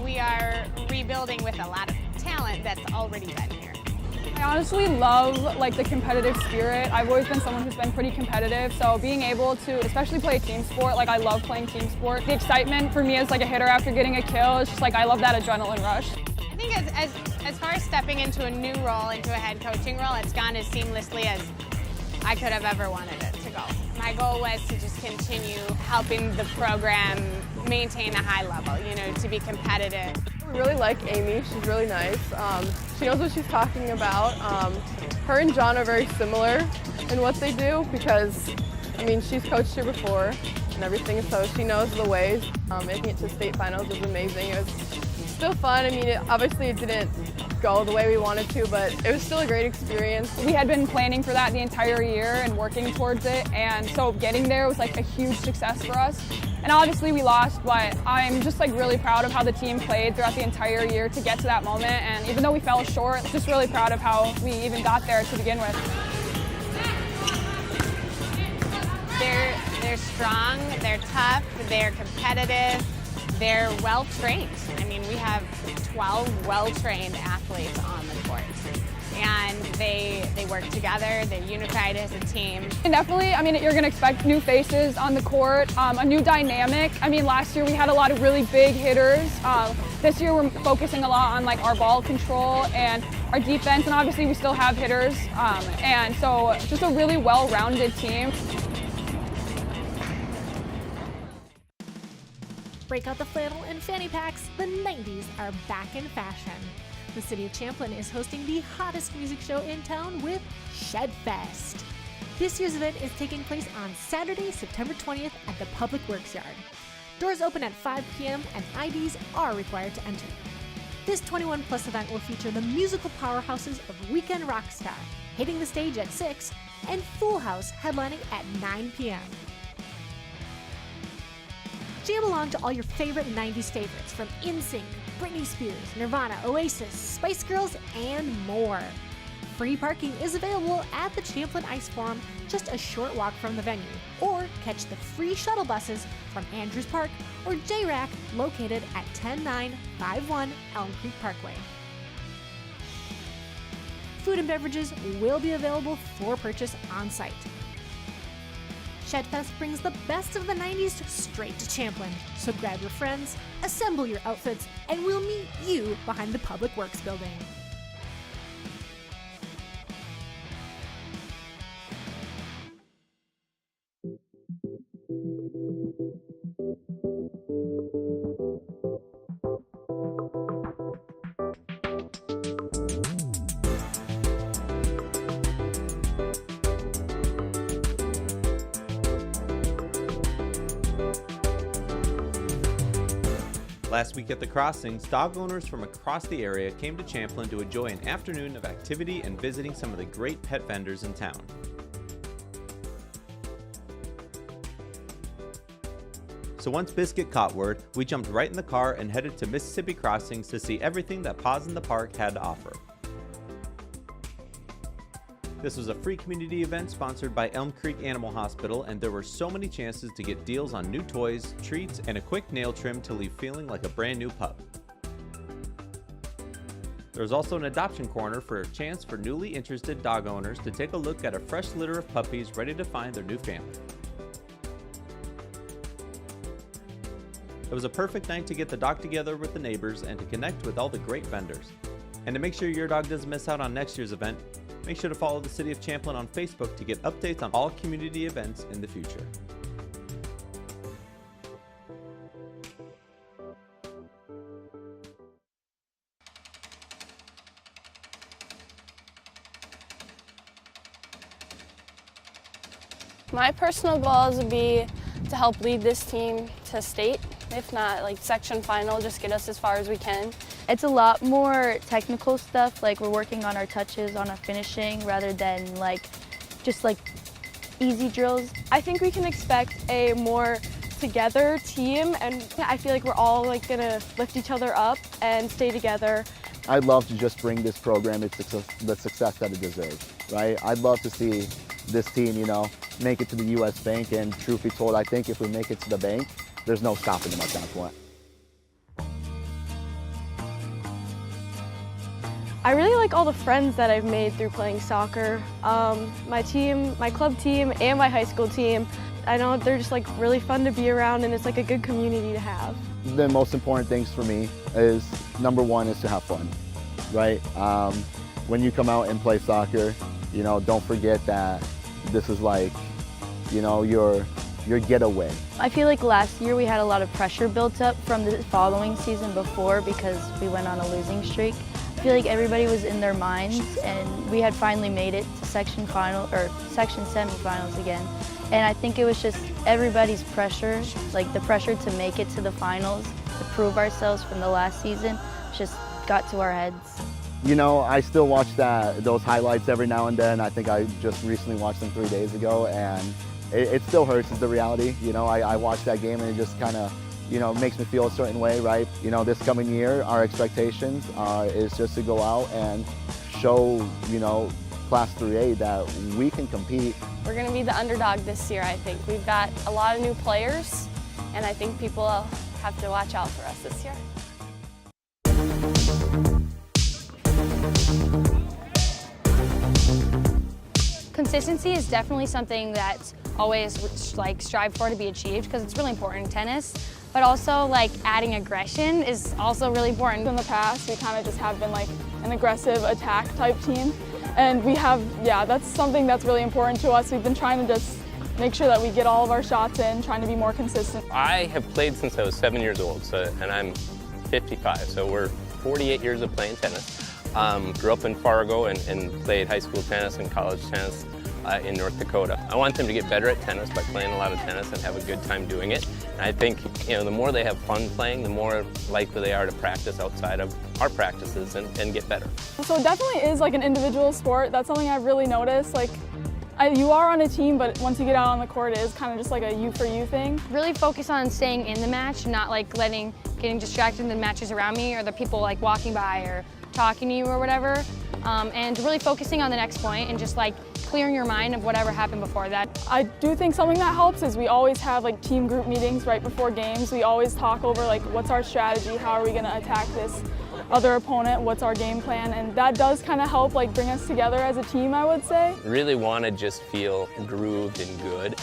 we are rebuilding with a lot of talent that's already been here. I honestly love the competitive spirit. I've always been someone who's been pretty competitive, so being able to especially play a team sport, I love playing team sport. The excitement for me as a hitter after getting a kill is just I love that adrenaline rush. I think as far as stepping into a new role, into a head coaching role, it's gone as seamlessly as I could have ever wanted it to go. My goal was to just continue helping the program maintain a high level, to be competitive. We really like Amy. She's really nice. She knows what she's talking about. Her and John are very similar in what they do because, she's coached here before and everything, so she knows the ways. Making it to state finals was amazing. It was still fun. Obviously it didn't go the way we wanted to, but it was still a great experience. We had been planning for that the entire year and working towards it, and so getting there was a huge success for us. And obviously we lost, but I'm just really proud of how the team played throughout the entire year to get to that moment. And even though we fell short, just really proud of how we even got there to begin with. They're strong, they're tough, they're competitive, they're well-trained. We have 12 well-trained athletes on the court. And they work together, they're unified as a team. And definitely, you're going to expect new faces on the court, a new dynamic. Last year we had a lot of really big hitters. This year we're focusing a lot on our ball control and our defense, and obviously we still have hitters. And so just a really well-rounded team. Break out the flannel and fanny packs, the 90s are back in fashion. The city of Champlin is hosting the hottest music show in town with Shedfest. This year's event is taking place on Saturday, September 20th at the Public Works Yard. Doors open at 5 p.m. and IDs are required to enter. This 21+ event will feature the musical powerhouses of Weekend Rockstar, hitting the stage at 6, and Full House headlining at 9 p.m. Jam along to all your favorite 90s favorites from NSYNC, Britney Spears, Nirvana, Oasis, Spice Girls, and more. Free parking is available at the Champlin Ice Forum, just a short walk from the venue, or catch the free shuttle buses from Andrews Park or JRAC, located at 10951 Elm Creek Parkway. Food and beverages will be available for purchase on site. Shedfest brings the best of the 90s straight to Champlin. So grab your friends, assemble your outfits, and we'll meet you behind the Public Works building. Last week at the Crossings, dog owners from across the area came to Champlin to enjoy an afternoon of activity and visiting some of the great pet vendors in town. So once Biscuit caught word, we jumped right in the car and headed to Mississippi Crossings to see everything that Paws in the Park had to offer. This was a free community event sponsored by Elm Creek Animal Hospital, and there were so many chances to get deals on new toys, treats, and a quick nail trim to leave feeling like a brand new pup. There was also an adoption corner for a chance for newly interested dog owners to take a look at a fresh litter of puppies ready to find their new family. It was a perfect night to get the dog together with the neighbors and to connect with all the great vendors. And to make sure your dog doesn't miss out on next year's event, Make sure to follow the City of Champlin on Facebook to get updates on all community events in the future. My personal goals would be to help lead this team to state, if not like section final, just get us as far as we can. It's a lot more technical stuff, like we're working on our touches, on our finishing, rather than just easy drills. I think we can expect a more together team, and I feel like we're all gonna lift each other up and stay together. I'd love to just bring this program the success that it deserves, right? I'd love to see this team, make it to the U.S. Bank, and truth be told, I think if we make it to the bank, there's no stopping them at that point. I really like all the friends that I've made through playing soccer. My team, my club team, and my high school team. I know they're just really fun to be around, and it's a good community to have. The most important things for me is, number one, is to have fun, right? When you come out and play soccer, don't forget that this is your getaway. I feel like last year we had a lot of pressure built up from the following season before because we went on a losing streak. I feel like everybody was in their minds, and we had finally made it to section semifinals again. And I think it was just everybody's pressure, the pressure to make it to the finals, to prove ourselves from the last season, just got to our heads. I still watch those highlights every now and then. I think I just recently watched them 3 days ago, and it still hurts, is the reality. I watched that game, and it just kind of, makes me feel a certain way, right? This coming year, our expectations is just to go out and show, Class 3A that we can compete. We're going to be the underdog this year, I think. We've got a lot of new players, and I think people have to watch out for us this year. Consistency is definitely something that's always strive for to be achieved because it's really important in tennis. But also adding aggression is also really important. In the past, we kind of just have been an aggressive attack type team. And we have, that's something that's really important to us. We've been trying to just make sure that we get all of our shots in, trying to be more consistent. I have played since I was 7 years old, and I'm 55, so we're 48 years of playing tennis. Grew up in Fargo and played high school tennis and college tennis in North Dakota. I want them to get better at tennis by playing a lot of tennis and have a good time doing it. And I think the more they have fun playing, the more likely they are to practice outside of our practices and get better. So it definitely is an individual sport. That's something I've really noticed. You are on a team, but once you get out on the court, it is kind of just a you for you thing. Really focus on staying in the match, not getting distracted in the matches around me or the people walking by or talking to you or whatever. And really focusing on the next point and just clearing your mind of whatever happened before that. I do think something that helps is we always have team group meetings right before games. We always talk over what's our strategy, how are we going to attack this other opponent, what's our game plan, and that does kind of help bring us together as a team, I would say. Really want to just feel grooved and good.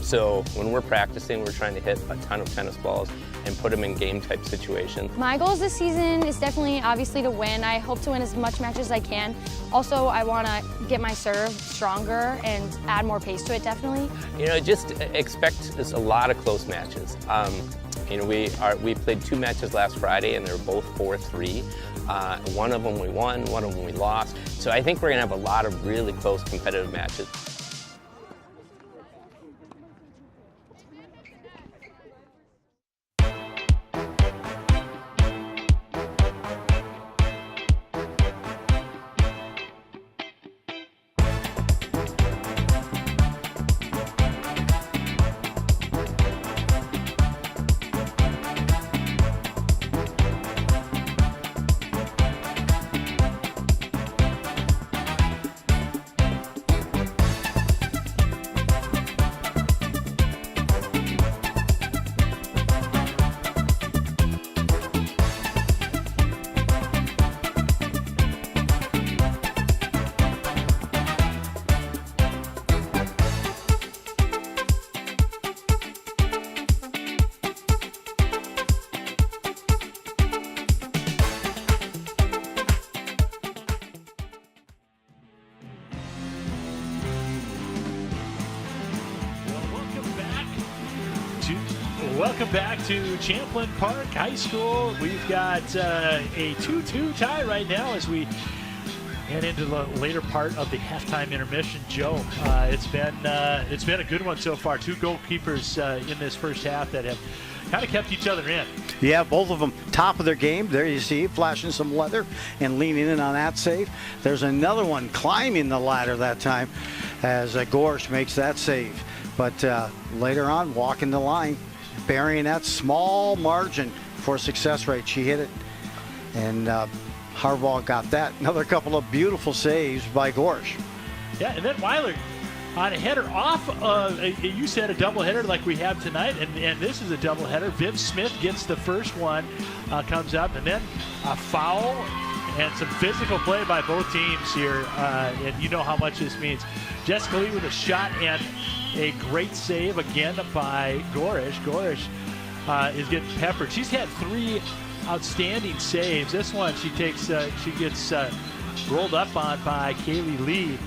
So when we're practicing, we're trying to hit a ton of tennis balls and put them in game type situations. My goals this season is definitely obviously to win. I hope to win as much matches as I can. Also, I want to get my serve stronger and add more pace to it, definitely. Just expect a lot of close matches. We played 2 matches last Friday, and they were both 4-3. One of them we won, one of them we lost. So I think we're going to have a lot of really close competitive matches. Welcome back to Champlin Park High School. We've got a 2-2 tie right now as we head into the later part of the halftime intermission. Joe, it's been a good one so far. Two goalkeepers in this first half that have kind of kept each other in. Yeah, both of them top of their game. There you see, flashing some leather and leaning in on that save. There's another one climbing the ladder that time as Gorsh makes that save. But later on, walking the line, burying that small margin for success rate. She hit it, and Harbaugh got that. Another couple of beautiful saves by Gorsh. Yeah, and then Weiler on a header off of, you said a doubleheader like we have tonight, and this is a doubleheader. Viv Smith gets the first one, comes up, and then a foul and some physical play by both teams here, and you know how much this means. Jessica Lee with a shot and a great save again by Gorish. Gorish is getting peppered. She's had 3 outstanding saves. This one she gets rolled up on by Kaylee Lee.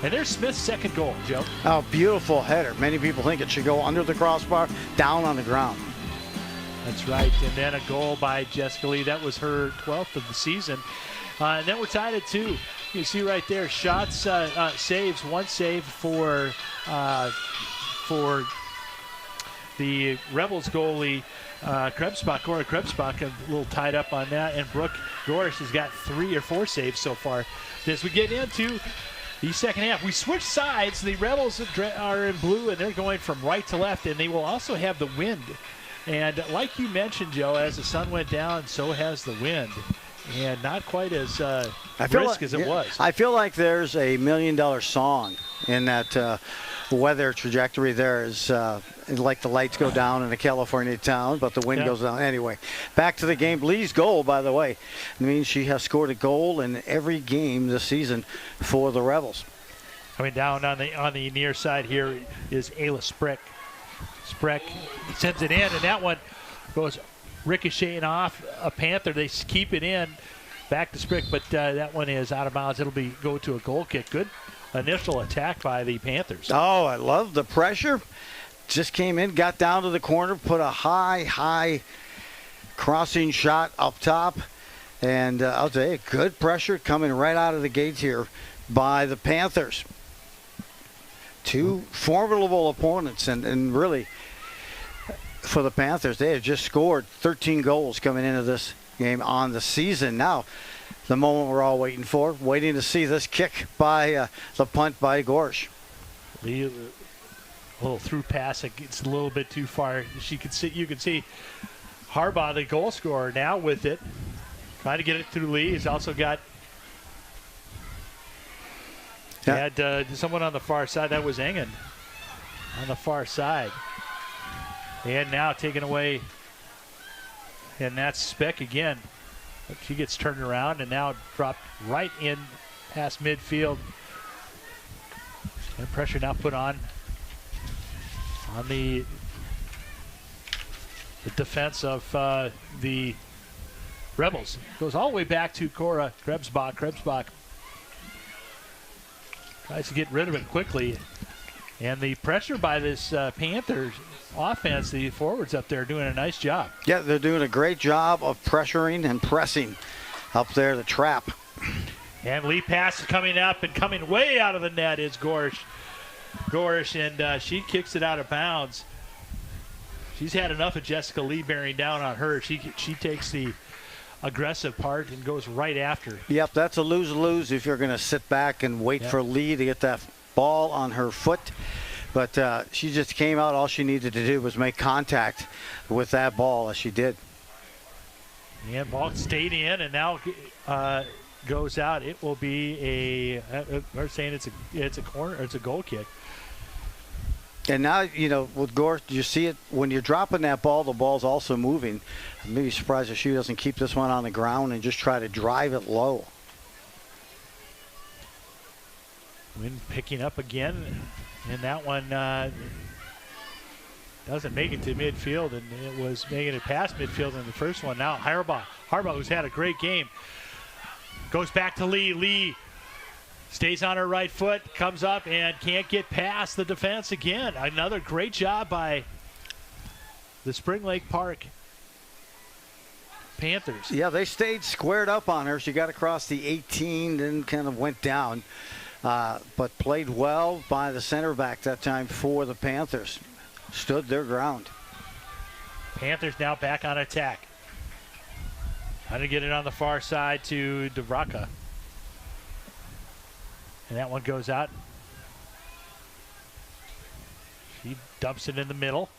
And there's Smith's second goal, Joe. Oh, beautiful header. Many people think it should go under the crossbar, down on the ground. That's right. And then a goal by Jessica Lee. That was her 12th of the season. And then we're tied at 2. You see right there, shots, saves. One save for the Rebels goalie, Krebsbach, Cora Krebsbach, a little tied up on that. And Brooke Gorish has got 3 or 4 saves so far. As we get into the second half, we switch sides. The Rebels are in blue, and they're going from right to left, and they will also have the wind. And like you mentioned, Joe, as the sun went down, so has the wind. And not quite as brisk as it was. I feel like there's a $1 million song in that weather trajectory there. Is like the lights go down in a California town, but the wind goes down. Anyway, back to the game. Lee's goal, by the way, means she has scored a goal in every game this season for the Rebels. Coming down on the near side here is Ayla Spreck. Spreck sends it in, and that one goes ricocheting off a Panther. They keep it in, back to Spreck, but that one is out of bounds. It'll go to a goal kick. Good initial attack by the Panthers. Oh, I love the pressure. Just came in, got down to the corner, put a high crossing shot up top. And I'll tell you, good pressure coming right out of the gates here by the Panthers. 2 formidable opponents, and really, for the Panthers, they have just scored 13 goals coming into this game on the season. Now, the moment we're all waiting for, waiting to see this kick by the punt by Gorsh. A little through pass. It's a little bit too far. You can see Harbaugh, the goal scorer, now with it. Trying to get it through Lee. He's also got had someone on the far side. That was Engen on the far side. And now taken away. And that's Speck again. She gets turned around and now dropped right in past midfield. And pressure now put on the defense of the Rebels. Goes all the way back to Cora Krebsbach. Krebsbach tries to get rid of it quickly. And the pressure by this Panthers offense, the forwards up there are doing a nice job. Yeah, they're doing a great job of pressuring and pressing up there, the trap. And Lee pass is coming up, and coming way out of the net is Gorish, and she kicks it out of bounds. She's had enough of Jessica Lee bearing down on her. She takes the aggressive part and goes right after. Yep, that's a lose-lose if you're going to sit back and wait for Lee to get that ball on her foot. But she just came out. All she needed to do was make contact with that ball, as she did. And ball stayed in, and now goes out. It will be we're saying it's a corner, or it's a goal kick. And now, with Gorsh, you see it when you're dropping that ball, the ball's also moving. I'm maybe surprised if she doesn't keep this one on the ground and just try to drive it low. Wind picking up again, and that one doesn't make it to midfield, and it was making it past midfield in the first one. Now Harbaugh, who's had a great game, goes back to Lee. Lee stays on her right foot, comes up, and can't get past the defense again. Another great job by the Spring Lake Park Panthers. Yeah, they stayed squared up on her. She got across the 18, then kind of went down. But played well by the center back that time for the Panthers. Stood their ground. Panthers now back on attack. Trying to get it on the far side to Devraka. And that one goes out. She dumps it in the middle.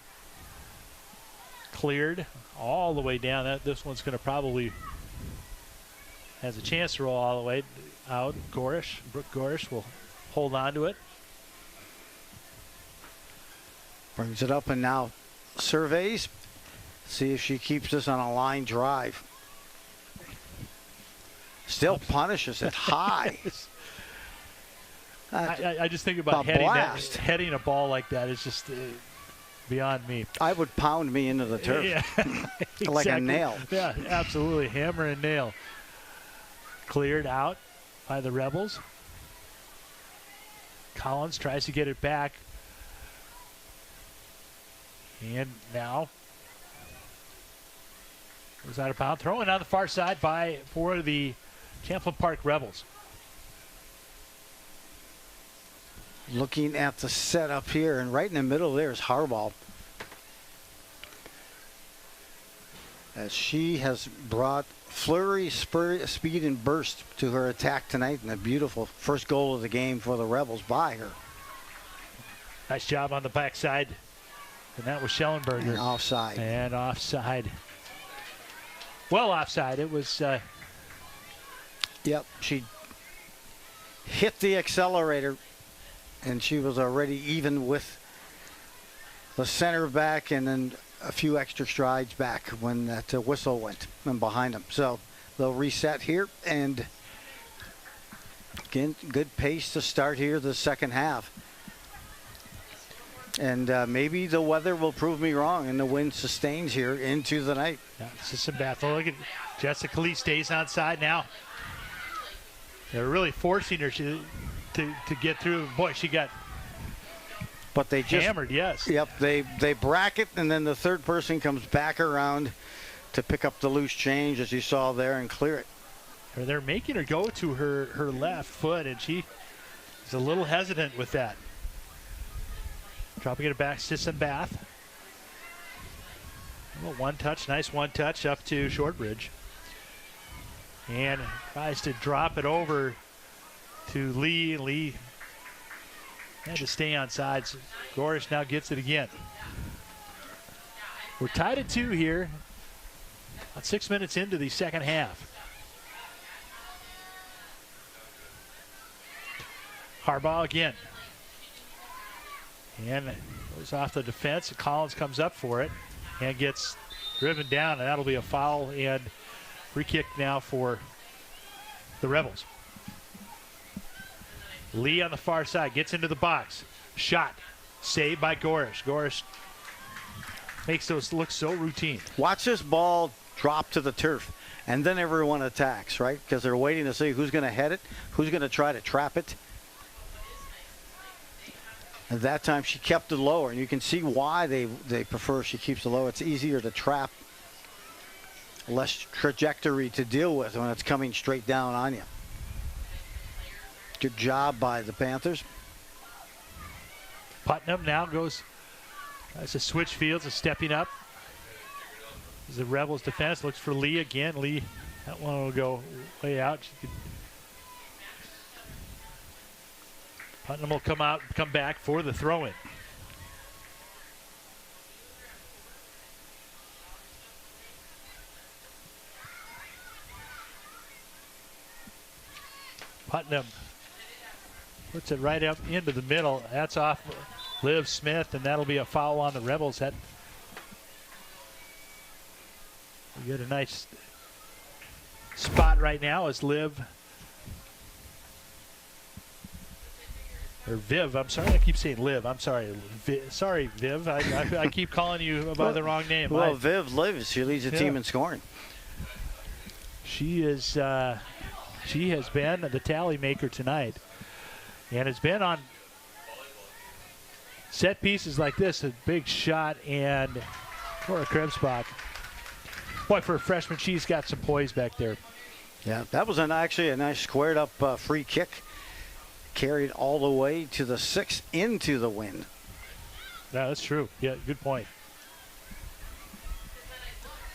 Cleared all the way down. This one's going to probably has a chance to roll all the way out. Brooke Gorish will hold on to it. Brings it up and now surveys. See if she keeps this on a line drive. Still punishes it high. I just think about heading a ball like that is just beyond me. I would pound me into the turf. Yeah, like a exactly. nail. Yeah, absolutely. Hammer and nail. Cleared out by the Rebels. Collins tries to get it back. And now goes out of bounds. Throwing on the far side for the Champlin Park Rebels. Looking at the setup here, and right in the middle there is Harbaugh. As she has brought flurry, speed, and burst to her attack tonight, and a beautiful first goal of the game for the Rebels by her. Nice job on the backside. And that was Schellenberger. And offside. And offside. Well, offside. It was... Yep, she hit the accelerator, and she was already even with the center back and then a few extra strides back when that whistle went and behind them. So they'll reset here, and again, good pace to start here the second half. And maybe the weather will prove me wrong and the wind sustains here into the night. Yeah, this is some battle. Look at Jessica Lee stays on side now. They're really forcing her to get through. Boy, she got but they just hammered, yes. Yep, they bracket, and then the third person comes back around to pick up the loose change, as you saw there, and clear it. They're making her go to her left foot, and she is a little hesitant with that. Dropping it back, Sisson Bath. One touch, nice one touch up to Shortbridge. And tries to drop it over to Lee. Lee had to stay on sides. Gorish now gets it again. We're tied at 2 here. About 6 minutes into the second half. Harbaugh again. And goes off the defense. Collins comes up for it and gets driven down, and that'll be a foul and free kick now for the Rebels. Lee on the far side gets into the box. Shot. Saved by Gorish. Gorish makes those look so routine. Watch this ball drop to the turf, and then everyone attacks, right? Because they're waiting to see who's going to head it, who's going to try to trap it. At that time, she kept it lower, and you can see why they prefer she keeps it low. It's easier to trap, less trajectory to deal with when it's coming straight down on you. Good job by the Panthers. Putnam now tries to switch fields and stepping up. The Rebels defense looks for Lee again. Lee, that one will go way out. Putnam will come back for the throw-in. Putnam puts it right up into the middle. That's off Liv Smith, and that'll be a foul on the Rebels. We get a nice spot right now as Liv, or Viv, I'm sorry, I keep saying Liv. I'm sorry. Sorry, Viv. I keep calling you by the wrong name. Well, Viv lives. She leads the team in scoring. She has been the tally maker tonight, and has been on set pieces like this, a big shot and Cora Krebsbach. Boy, for a freshman, she's got some poise back there. Yeah, that was actually a nice squared up free kick. Carried all the way to the 6 into the wind. Yeah, that's true. Yeah, good point.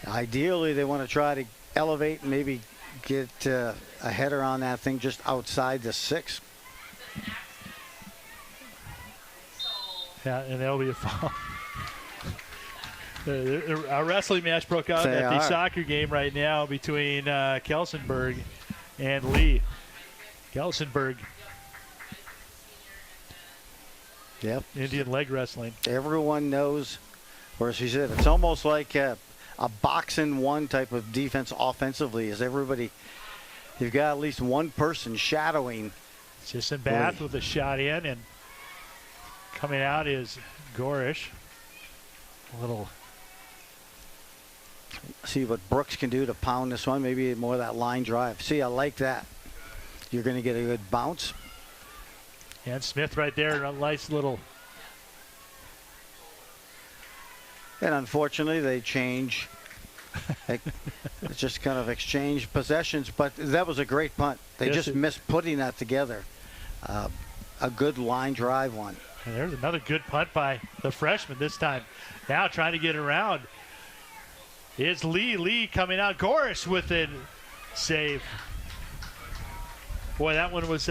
Ideally, they want to try to elevate and maybe get a header on that thing just outside the 6. Yeah, and that'll be a foul. A wrestling match broke out at the soccer game right now between Kelsenberg and Lee. Kelsenberg. Yep. Indian leg wrestling. Everyone knows where she said. It's almost like a boxing one type of defense offensively. Is everybody? You've got at least one person shadowing. Sisson Bath with a shot in, and coming out is Gorish. A little. See what Brooks can do to pound this one. Maybe more of that line drive. See, I like that. You're going to get a good bounce. And Smith right there, a nice little. And unfortunately, they change. It's just kind of exchange possessions, but that was a great punt. They just missed putting that together. A good line drive one. And there's another good punt by the freshman this time. Now trying to get around is Lee. Lee coming out. Gorish with a save. Boy, that one was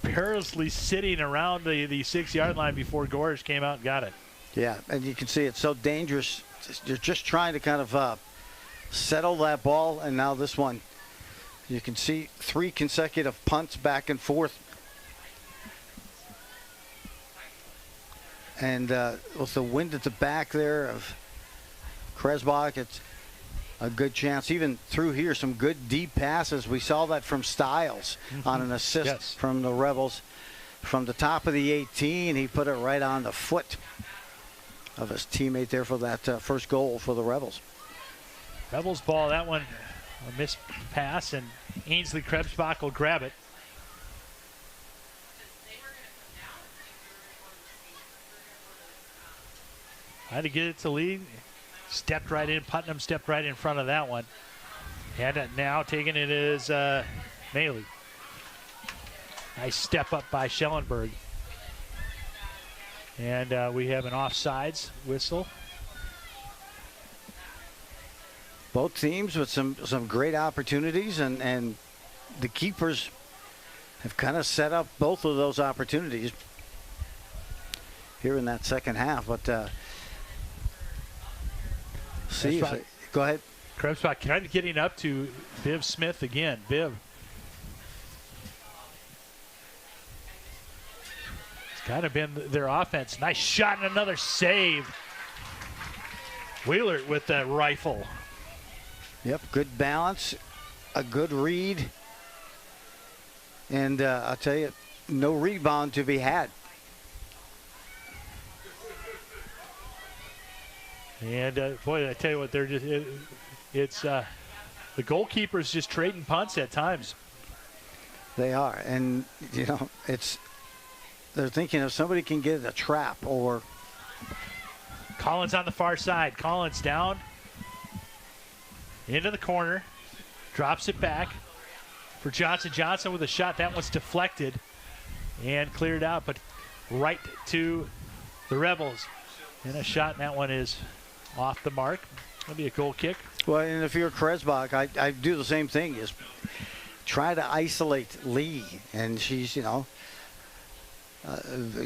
perilously sitting around the 6-yard line before Gorish came out and got it. Yeah, and you can see it's so dangerous. You're just trying to kind of settle that ball, and now this one. You can see 3 consecutive punts back and forth. And with the wind at the back there of Krebsbach, it's a good chance. Even through here, some good deep passes. We saw that from Stiles on an assist from the Rebels. From the top of the 18, he put it right on the foot of his teammate there for that first goal for the Rebels. Rebels ball, that one a missed pass, and Ainsley Krebsbach will grab it. Had to get it to lead. Stepped right in. Putnam stepped right in front of that one. And now taking it is Maley. Nice step up by Schellenberg. And we have an offsides whistle. Both teams with some great opportunities, and the keepers have kind of set up both of those opportunities here in that second half. But see, go ahead. Krebsbach kind of getting up to Viv Smith again. Viv. It's kind of been their offense. Nice shot and another save. Wheeler with that rifle. Yep, good balance, a good read. And I'll tell you, no rebound to be had. And boy, I tell you what, they're just it's the goalkeepers just trading punts at times. They are, and you know they're thinking if somebody can get a trap or. Collins on the far side. Collins down into the corner, drops it back for Johnson. Johnson with a shot. That one's deflected and cleared out, but right to the Rebels. And a shot, and that one is off the mark. That'll be a goal kick. Well, and if you're Krebsbach, I do the same thing. Is try to isolate Lee, and she's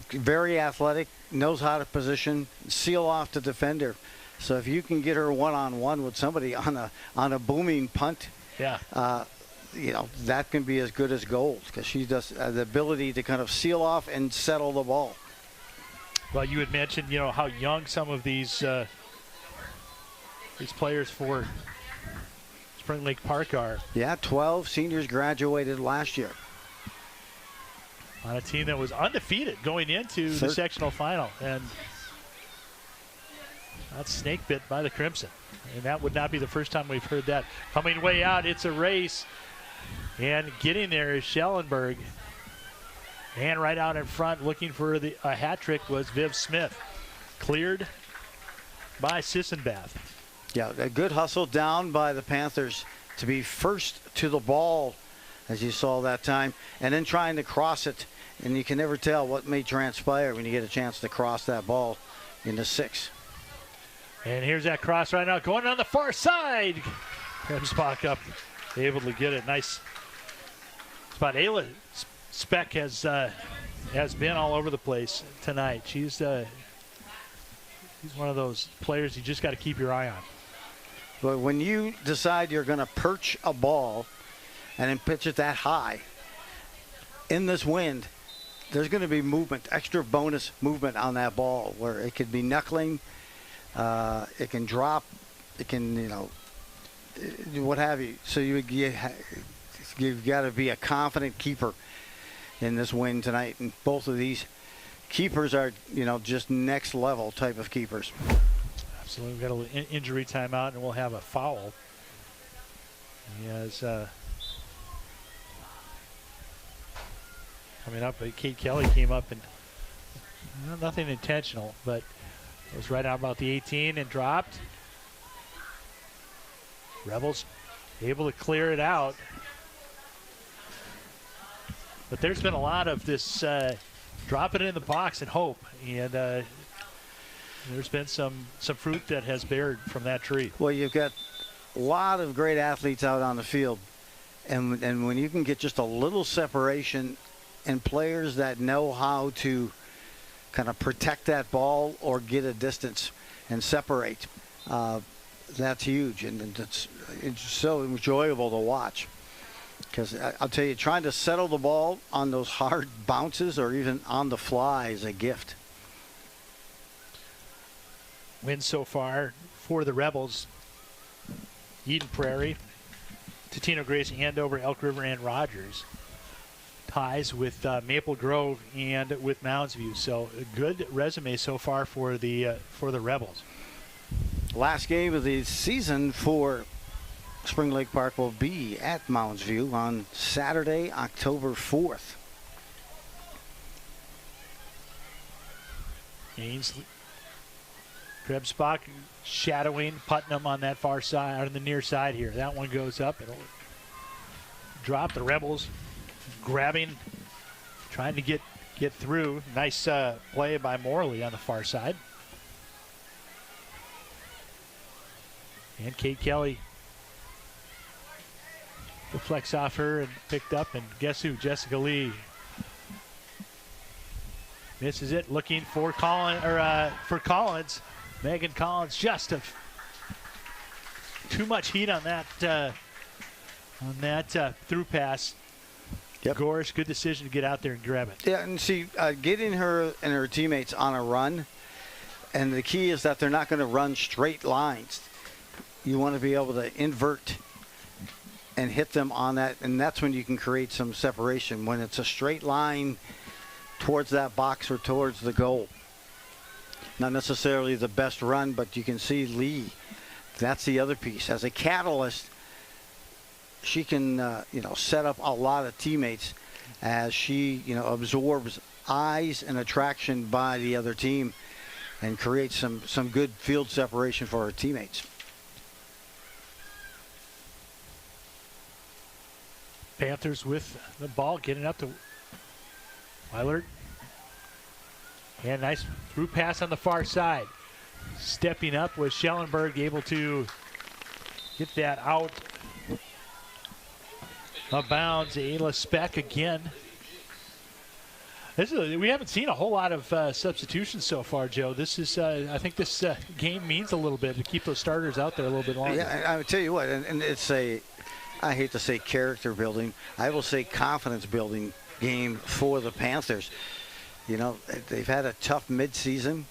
very athletic, knows how to position, seal off the defender. So if you can get her one-on-one with somebody on a booming punt, that can be as good as gold because she does the ability to kind of seal off and settle the ball. Well, you had mentioned, how young some of these players for Spring Lake Park are. Yeah, 12 seniors graduated last year. On a team that was undefeated going into the sectional final. And that's snake bit by the Crimson. And that would not be the first time we've heard that. Coming way out, it's a race. And getting there is Schellenberg. And right out in front, looking for a hat trick was Viv Smith. Cleared by Sissenbath. Yeah, a good hustle down by the Panthers to be first to the ball, as you saw that time, and then trying to cross it. And you can never tell what may transpire when you get a chance to cross that ball into 6. And here's that cross right now going on the far side. Krebsbach up, able to get it. Nice spot. Ayla Speck has been all over the place tonight. She's one of those players you just got to keep your eye on. But when you decide you're going to perch a ball and then pitch it that high in this wind, there's going to be movement, extra bonus movement on that ball where it could be knuckling, it can drop, it can, what have you. So you've got to be a confident keeper in this wind tonight. And both of these keepers are, just next level type of keepers. Absolutely. We've got a little injury timeout, and we'll have a foul. As coming up, Kate Kelly came up and nothing intentional, but it was right out about the 18 and dropped. Rebels able to clear it out. But there's been a lot of this drop it in the box and hope, and there's been some fruit that has bared from that tree. Well, you've got a lot of great athletes out on the field, and when you can get just a little separation and players that know how to kind of protect that ball or get a distance and separate, that's huge, and it's so enjoyable to watch. Because I'll tell you, trying to settle the ball on those hard bounces or even on the fly is a gift. Win so far for the Rebels: Eden Prairie, Totino Grace, Andover, Elk River, and Rogers. Ties with Maple Grove and with Mounds View. So a good resume so far for the Rebels. Last game of the season for Spring Lake Park will be at Mounds View on Saturday, October 4th. Ainsley, Krebsbach shadowing Putnam on that far side, on the near side here. That one goes up. It'll drop. The Rebels grabbing, trying to get through. Nice play by Morley on the far side. And Kate Kelly deflects off her and picked up, and guess who? Jessica Lee misses it, looking for Collins. Megan Collins, just too much heat on that through pass. Yep. Gorish, good decision to get out there and grab it. Yeah, and see, getting her and her teammates on a run, and the key is that they're not going to run straight lines. You want to be able to invert and hit them on that, and that's when you can create some separation, when it's a straight line towards that box or towards the goal. Not necessarily the best run, but you can see Lee. That's the other piece. As a catalyst, she can set up a lot of teammates as she absorbs eyes and attraction by the other team and creates some good field separation for her teammates. Panthers with the ball, getting up to Weilert. And nice through pass on the far side. Stepping up was Schellenberg, able to get that out of bounds. Ayla Speck again. We haven't seen a whole lot of substitutions so far, Joe. This is, I think this game means a little bit to keep those starters out there a little bit longer. Yeah, I would tell you what, and it's I hate to say character building, I will say confidence building game for the Panthers. They've had a tough midseason,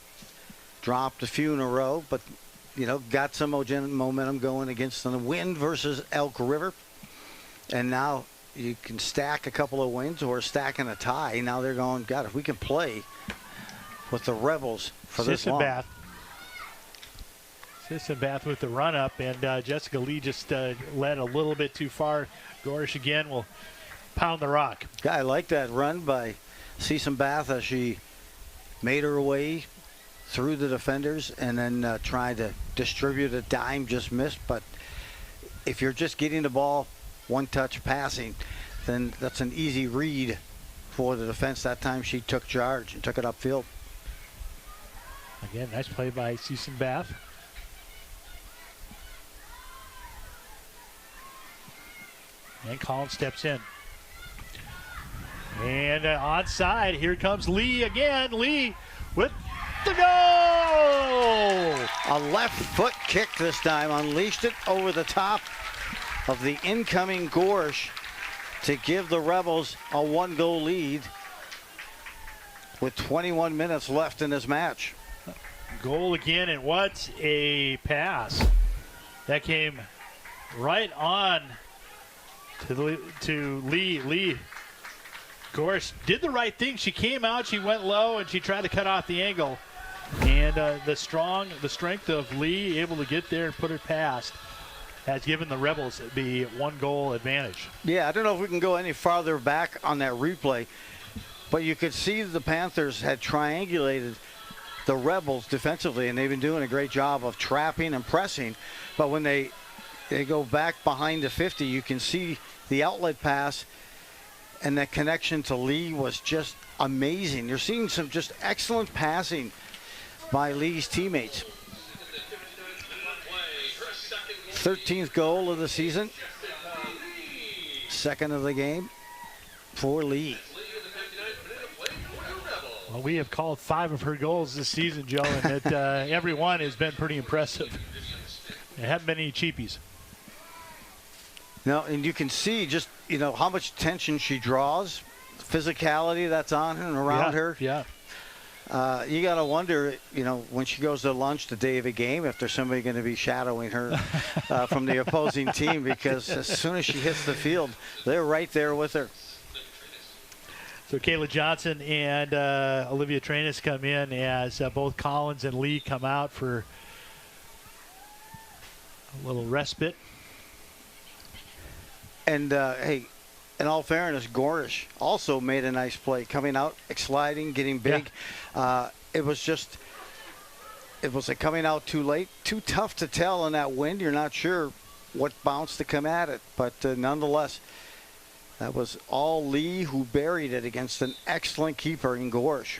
dropped a few in a row, but, got some momentum going against the win versus Elk River. And now you can stack a couple of wins or stacking a tie. Now they're going, God, if we can play with the Rebels for this long. Sissenbath with the run up, and Jessica Lee just led a little bit too far. Gorish again will pound the rock. Yeah, I like that run by Sissenbath as she made her way through the defenders and then trying to distribute a dime, just missed. But if you're just getting the ball one-touch passing, then that's an easy read for the defense. That time she took charge and took it upfield. Again, nice play by Season Bath. And Collins steps in. And onside, here comes Lee again. Lee with the goal! A left foot kick this time, unleashed it over the top of the incoming Gorsh to give the Rebels a 1-goal lead with 21 minutes left in this match. Goal again, and what a pass. That came right on to Lee. Lee Gorsh did the right thing. She came out, she went low, and she tried to cut off the angle. And the strength of Lee able to get there and put it past has given the Rebels the 1-goal advantage. Yeah, I don't know if we can go any farther back on that replay, but you could see the Panthers had triangulated the Rebels defensively, and they've been doing a great job of trapping and pressing. But when they go back behind the 50, you can see the outlet pass, and that connection to Lee was just amazing. You're seeing some just excellent passing by Lee's teammates. 13th goal of the season, second of the game for Lee. Well, we have called 5 of her goals this season, Joe, and that every one has been pretty impressive. There haven't been any cheapies. No, and you can see just, how much tension she draws, physicality that's on her and around her. Yeah. You got to wonder, when she goes to lunch the day of a game, if there's somebody going to be shadowing her from the opposing team, because as soon as she hits the field, they're right there with her. So Kayla Johnson and Olivia Tranis come in as both Collins and Lee come out for a little respite. And, hey, in all fairness, Gorish also made a nice play, coming out, sliding, getting big. Yeah. It was a coming out too late, too tough to tell in that wind. You're not sure what bounce to come at it, but nonetheless, that was all Lee who buried it against an excellent keeper in Gorish.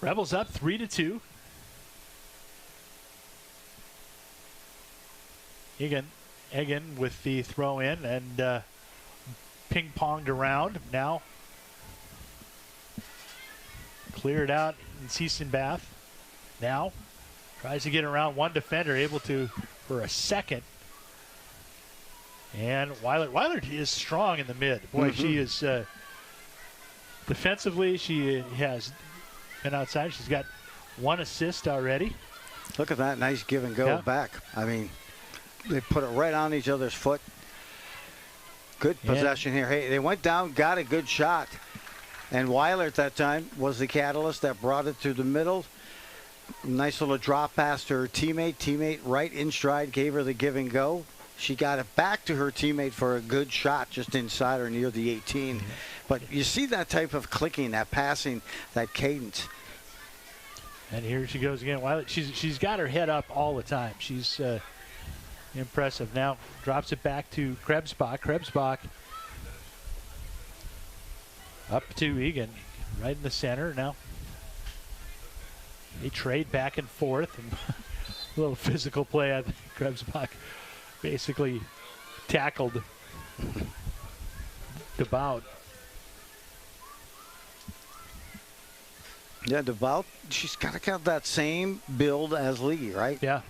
Rebels up 3-2. Egan with the throw in and ping-ponged around. Now cleared out in Season Bath. Now tries to get around one defender, able to for a second. And Weiler is strong in the mid. Boy, she is defensively, she has been outside. She's got 1 assist already. Look at that nice give and go back. I mean, they put it right on each other's foot. Good possession here. Hey, they went down, got a good shot. And Weiler at that time was the catalyst that brought it to the middle. Nice little drop pass to her teammate. Teammate right in stride, gave her the give and go. She got it back to her teammate for a good shot just inside her near the 18. But you see that type of clicking, that passing, that cadence. And here she goes again. Weiler, she's got her head up all the time. She's impressive. Now drops it back to Krebsbach. Krebsbach up to Egan, right in the center. Now they trade back and forth. And a little physical play. I think Krebsbach basically tackled DeBout. Yeah, DeBout, she's got to have that same build as Lee, right? Yeah.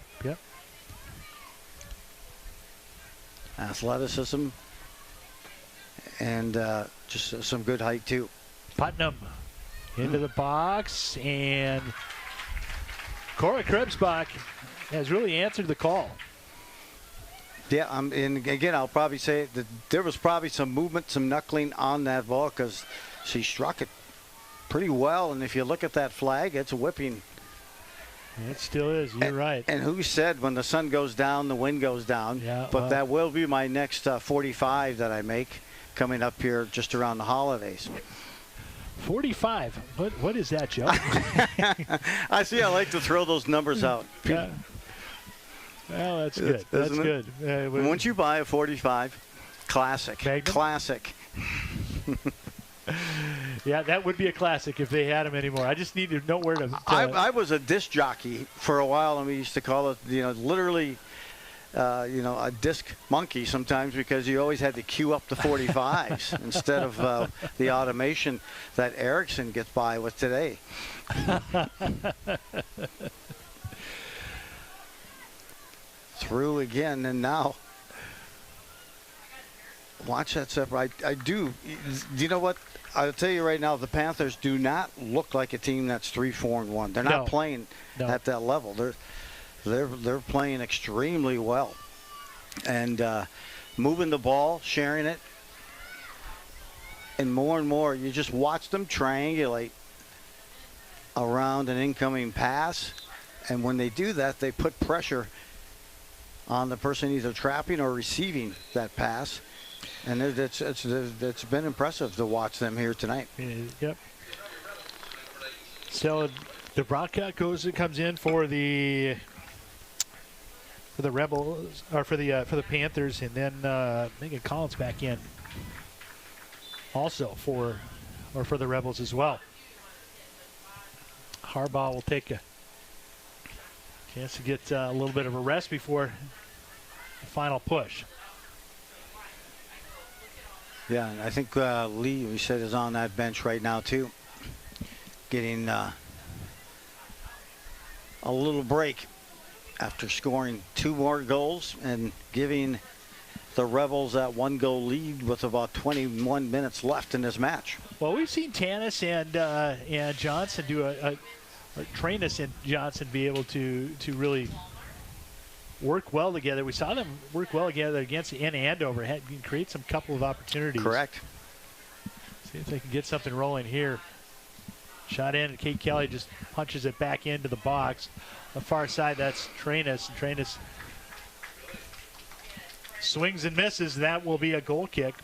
Athleticism and just some good height too. Putnam into the box, and Cora Krebsbach has really answered the call. Yeah, and again, I'll probably say that there was probably some movement, some knuckling on that ball because she struck it pretty well. And if you look at that flag, it's a whipping. It still is. You're right. And who said when the sun goes down, the wind goes down? Yeah, but that will be my next 45 that I make coming up here just around the holidays. 45. What is that, Joe? I see. I like to throw those numbers out. Well, that's good. That's Isn't it? good. Once you buy a 45, classic. Magnum? Classic. Yeah, that would be a classic if they had them anymore. I just need to know where to. I was a disc jockey for a while, and we used to call it, literally, a disc monkey sometimes, because you always had to queue up the 45s instead of the automation that Ericsson gets by with today. Through again, and now watch that step. I do. You know what? I'll tell you right now, the Panthers do not look like a team that's 3-4-1. They're not playing at that level. They're playing extremely well, and moving the ball, sharing it, and more, you just watch them triangulate around an incoming pass, and when they do that, they put pressure on the person either trapping or receiving that pass. And it's been impressive to watch them here tonight. Yep. So the broadcast comes in for the Rebels, or for the Panthers, and then Megan Collins back in also for the Rebels as well. Harbaugh will take a chance to get a little bit of a rest before the final push. Yeah, and I think Lee, we said, is on that bench right now too, getting a little break after scoring 2 more goals and giving the Rebels that 1-goal lead with about 21 minutes left in this match. Well, we've seen Tanis and Johnson do or Trainus and Johnson be able to really work well together. We saw them work well together against Andover, create some couple of opportunities. Correct. See if they can get something rolling here. Shot in, and Kate Kelly just punches it back into the box. On the far side, that's Trainus. And Trainus swings and misses. That will be a goal kick.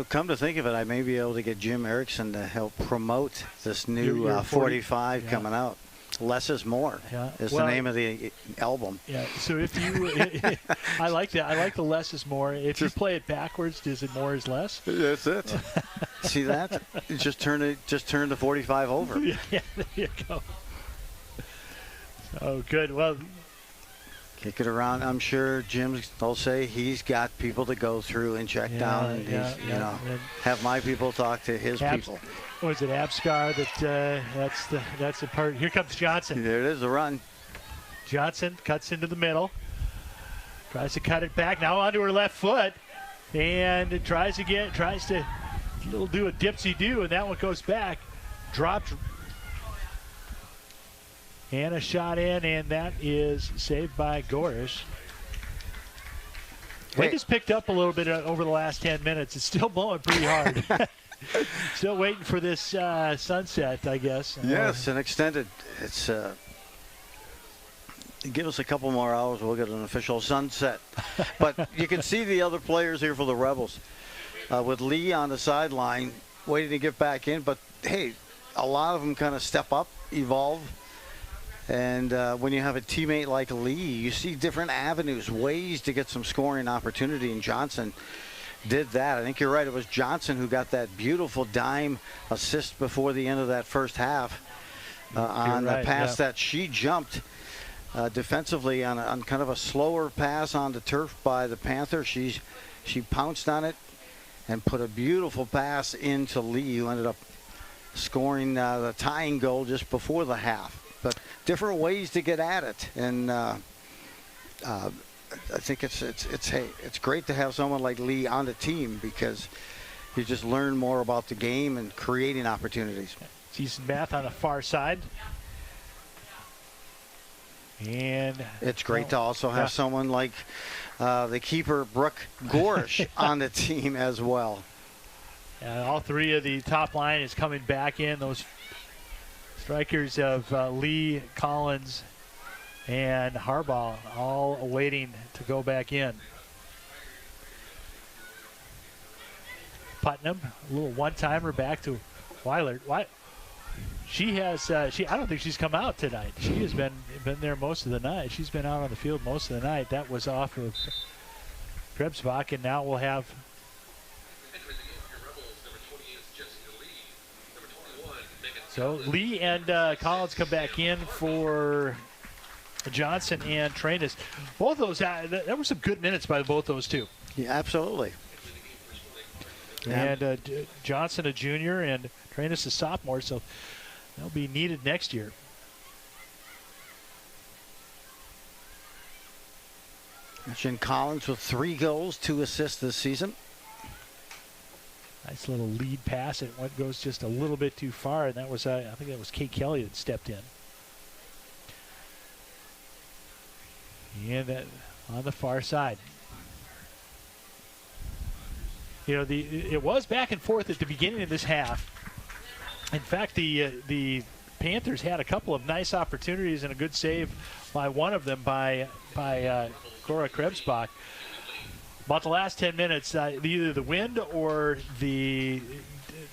Come to think of it, I may be able to get Jim Erickson to help promote this new 45 coming out. Less is more is the name of the album. Yeah, so if you, I like that. I like the less is more. If you play it backwards, is it more is less? That's it. See that? Just turn the 45 over. Yeah, there you go. Oh, good. Well, kick it around. I'm sure they'll say he's got people to go through and check down, and have my people talk to his people. Was it Abscar that's the part? Here comes Johnson. There it is, the run. Johnson cuts into the middle, tries to cut it back. Now onto her left foot, and it tries to do a dipsy-do, and that one goes back. Dropped. And a shot in, and that is saved by Gorish. Wind has picked up a little bit over the last 10 minutes. It's still blowing pretty hard. Still waiting for this sunset, I guess. Yes, an extended. It's give us a couple more hours, we'll get an official sunset. But you can see the other players here for the Rebels, with Lee on the sideline waiting to get back in. But hey, a lot of them kind of step up, evolve. And when you have a teammate like Lee, you see different avenues, ways to get some scoring opportunity, and Johnson did that. I think you're right. It was Johnson who got that beautiful dime assist before the end of that first half on the pass that she jumped defensively on kind of a slower pass on the turf by the Panther. She pounced on it and put a beautiful pass into Lee, who ended up scoring the tying goal just before the half. But different ways to get at it, and I think it's great to have someone like Lee on the team, because you just learn more about the game and creating opportunities. Season Bath on the far side, and it's great to also have someone like the keeper Brooke Gorish on the team as well. All three of the top line is coming back in. Those strikers of Lee, Collins, and Harbaugh all awaiting to go back in. Putnam, a little one-timer back to Weiler. She has. I don't think she's come out tonight. She has been there most of the night. She's been out on the field most of the night. That was off of Krebsbach, and now we'll have. So Lee and Collins come back in for Johnson and Trainus. Both those, there were some good minutes by both those two. Yeah, absolutely. And Johnson, a junior, and Trainus, a sophomore, so they'll be needed next year. Mentioned Collins with 3 goals, 2 assists this season. Nice little lead pass. It goes just a little bit too far, and that was I think that was Kate Kelly that stepped in. And on the far side. You know, it was back and forth at the beginning of this half. In fact, the Panthers had a couple of nice opportunities and a good save by one of them by Cora Krebsbach. About the last 10 minutes, either the wind or the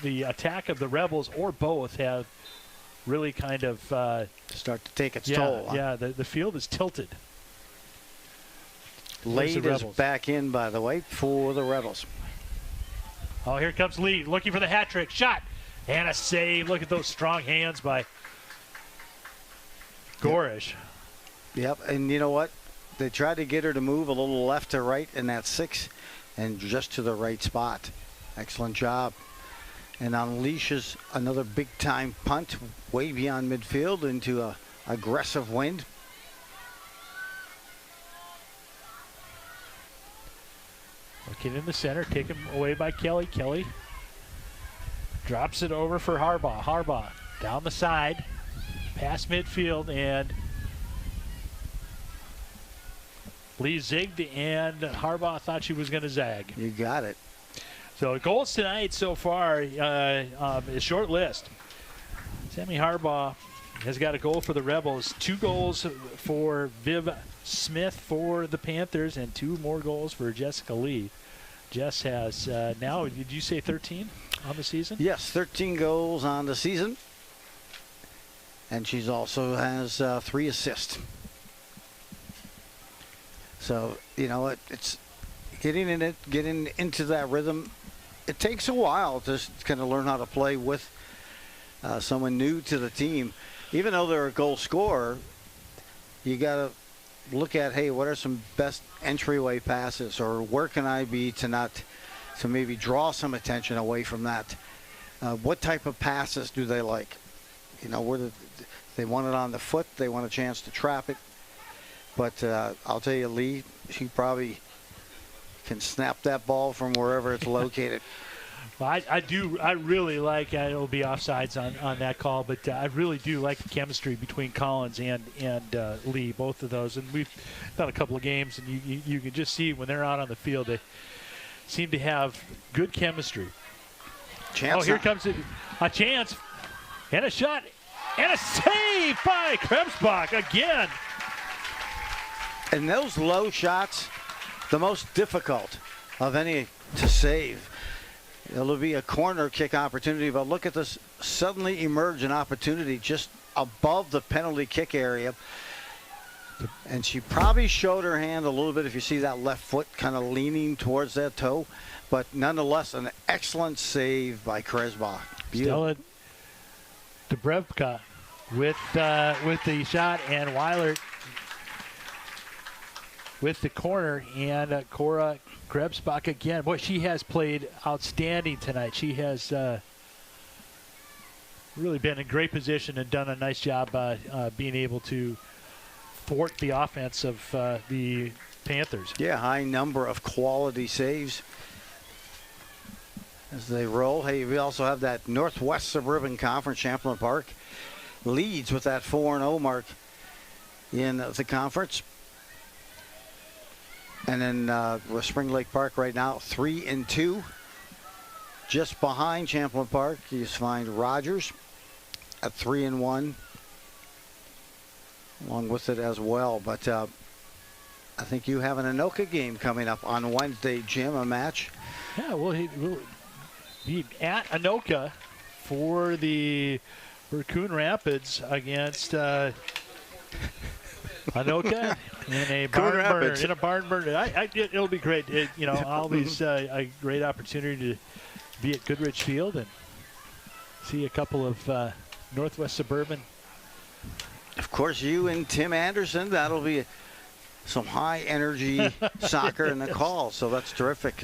attack of the Rebels or both have really kind of start to take its toll. Yeah, the field is tilted. Lade is back in, by the way, for the Rebels. Oh, here comes Lee, looking for the hat trick. Shot and a save. Look at those strong hands by Gorish. Yep, and you know what? They tried to get her to move a little left to right in that 6 and just to the right spot. Excellent job. And unleashes another big-time punt way beyond midfield into a aggressive wind. Looking in the center, taken away by Kelly. Kelly drops it over for Harbaugh. Harbaugh down the side, past midfield, and Lee zigged, and Harbaugh thought she was going to zag. You got it. So goals tonight so far, a short list. Sammy Harbaugh has got a goal for the Rebels, 2 goals for Viv Smith for the Panthers, and 2 more goals for Jessica Lee. Jess has now, did you say 13 on the season? Yes, 13 goals on the season. And she's also has 3 assists. So, you know, it's getting into that rhythm. It takes a while to kind of learn how to play with someone new to the team. Even though they're a goal scorer, you got to look at, hey, what are some best entryway passes, or where can I be to maybe draw some attention away from that? What type of passes do they like? You know, they want it on the foot, they want a chance to trap it. But I'll tell you, Lee, she probably can snap that ball from wherever it's located. Well, I really like, it'll be offsides on that call, but I really do like the chemistry between Collins and Lee, both of those. And we've done a couple of games, and you can just see when they're out on the field, they seem to have good chemistry. Chance. Oh, here comes a chance, and a shot, and a save by Krebsbach again. And those low shots, the most difficult of any to save. It'll be a corner kick opportunity, but look at this suddenly emergent opportunity just above the penalty kick area. And she probably showed her hand a little bit if you see that left foot kind of leaning towards that toe. But nonetheless, an excellent save by Krebsbach. Stella Dubrevka with the shot, and Weiler with the corner, and Cora Krebsbach again. Boy, she has played outstanding tonight. She has really been in great position and done a nice job being able to thwart the offense of the Panthers. Yeah, high number of quality saves as they roll. Hey, we also have that Northwest Suburban Conference. Champlin Park leads with that 4-0 mark in the conference. And then with Spring Lake Park right now, 3-2. Just behind Champlin Park, you find Rogers at 3-1. along with it as well. But I think you have an Anoka game coming up on Wednesday, Jim, a match. Yeah, we'll be at Anoka for the Coon Rapids against Anoka in a barn burner. It'll be great. Always a great opportunity to be at Goodrich Field and see a couple of Northwest Suburban. Of course, you and Tim Anderson. That'll be some high energy soccer in the call. So that's terrific.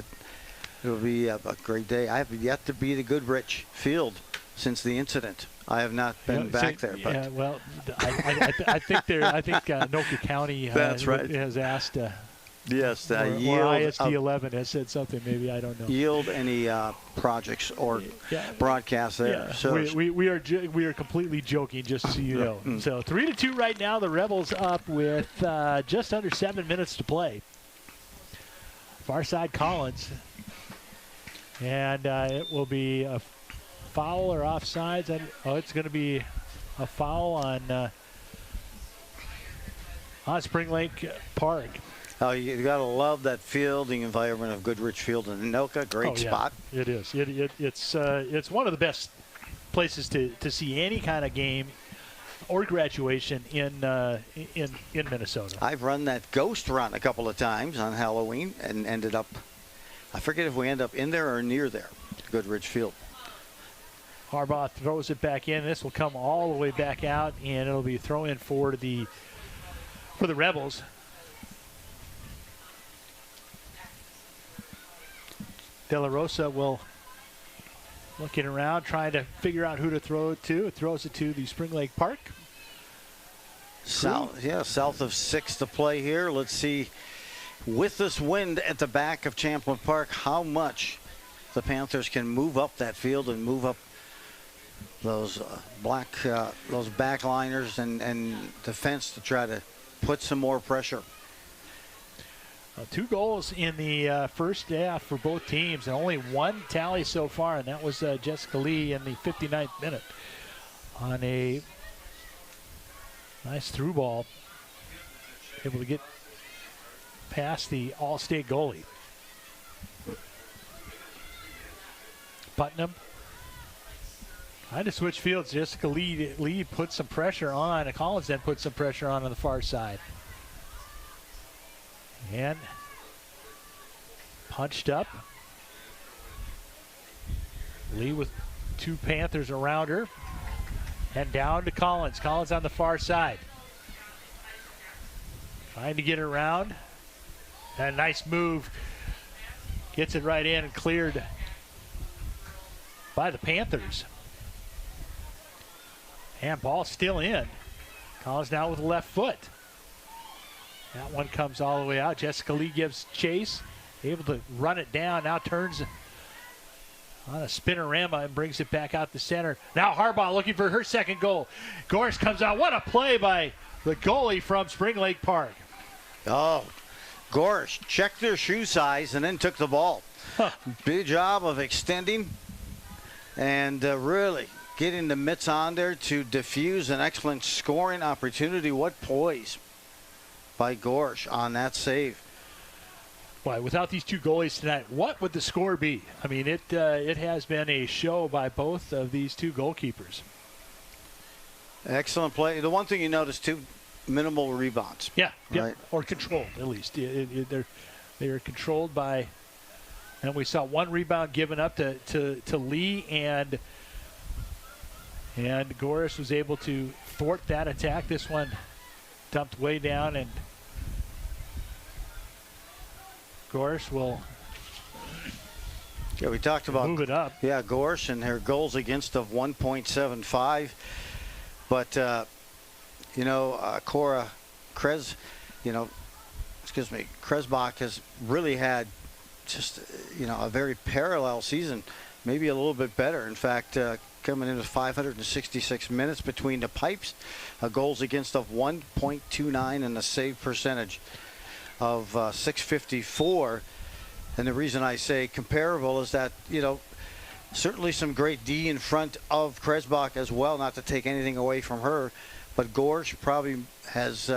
It'll be a great day. I have yet to be to Goodrich Field since the incident. I have not been back there. But yeah, well, I think Anoka County that's right. has asked. Yes, or ISD 11 has said something. Maybe I don't know. Yield any projects or broadcasts there. Yeah. So we are completely joking, just so you know. So 3-2 right now. The Rebels up with just under 7 minutes to play. Far side Collins, and it will be a foul or offsides. It's going to be a foul on Spring Lake Park. Oh, you got to love that fielding environment of Goodrich Field in Anoka. Great spot. It is. It's one of the best places to see any kind of game or graduation in Minnesota. I've run that ghost run a couple of times on Halloween and ended up, I forget if we end up in there or near there, Goodrich Field. Harbaugh throws it back in. This will come all the way back out, and it'll be throw in for the Rebels. De La Rosa will looking around, trying to figure out who to throw it to. It throws it to the Spring Lake Park. South of 6 to play here. Let's see, with this wind at the back of Champlin Park, how much the Panthers can move up that field and move up those those backliners and defense to try to put some more pressure. 2 goals in the first half for both teams, and only 1 tally so far, and that was Jessica Lee in the 59th minute on a nice through ball, able to get past the All-State goalie. Putnam trying to switch fields. Jessica Lee put some pressure on. Collins then put some pressure on the far side. And punched up. Lee with 2 Panthers around her. And down to Collins. Collins on the far side. Trying to get around. And a nice move. Gets it right in and cleared by the Panthers. And ball still in. Collins now with the left foot. That one comes all the way out. Jessica Lee gives chase. Able to run it down. Now turns on a spinorama and brings it back out the center. Now Harbaugh looking for her second goal. Gorse comes out. What a play by the goalie from Spring Lake Park. Oh, Gorse checked their shoe size and then took the ball. Big job of extending and really getting the mitts on there to diffuse an excellent scoring opportunity. What poise by Gorsh on that save. Why, without these 2 goalies tonight, what would the score be? I mean, it has been a show by both of these 2 goalkeepers. Excellent play. The one thing you notice, too, minimal rebounds. Yeah, right? Or controlled, at least. They are controlled by, and we saw 1 rebound given up to Lee, and Gorsh was able to thwart that attack. This one dumped way down, and Gorsh will we talked about move it up. Yeah, Gorsh and her goals against of 1.75. But, Cora Kresbach has really had just, a very parallel season, maybe a little bit better. In fact, coming into 566 minutes between the pipes, goals against of 1.29 and a save percentage of 654. And the reason I say comparable is that, certainly some great D in front of Kresbach as well, not to take anything away from her. but Gorge probably has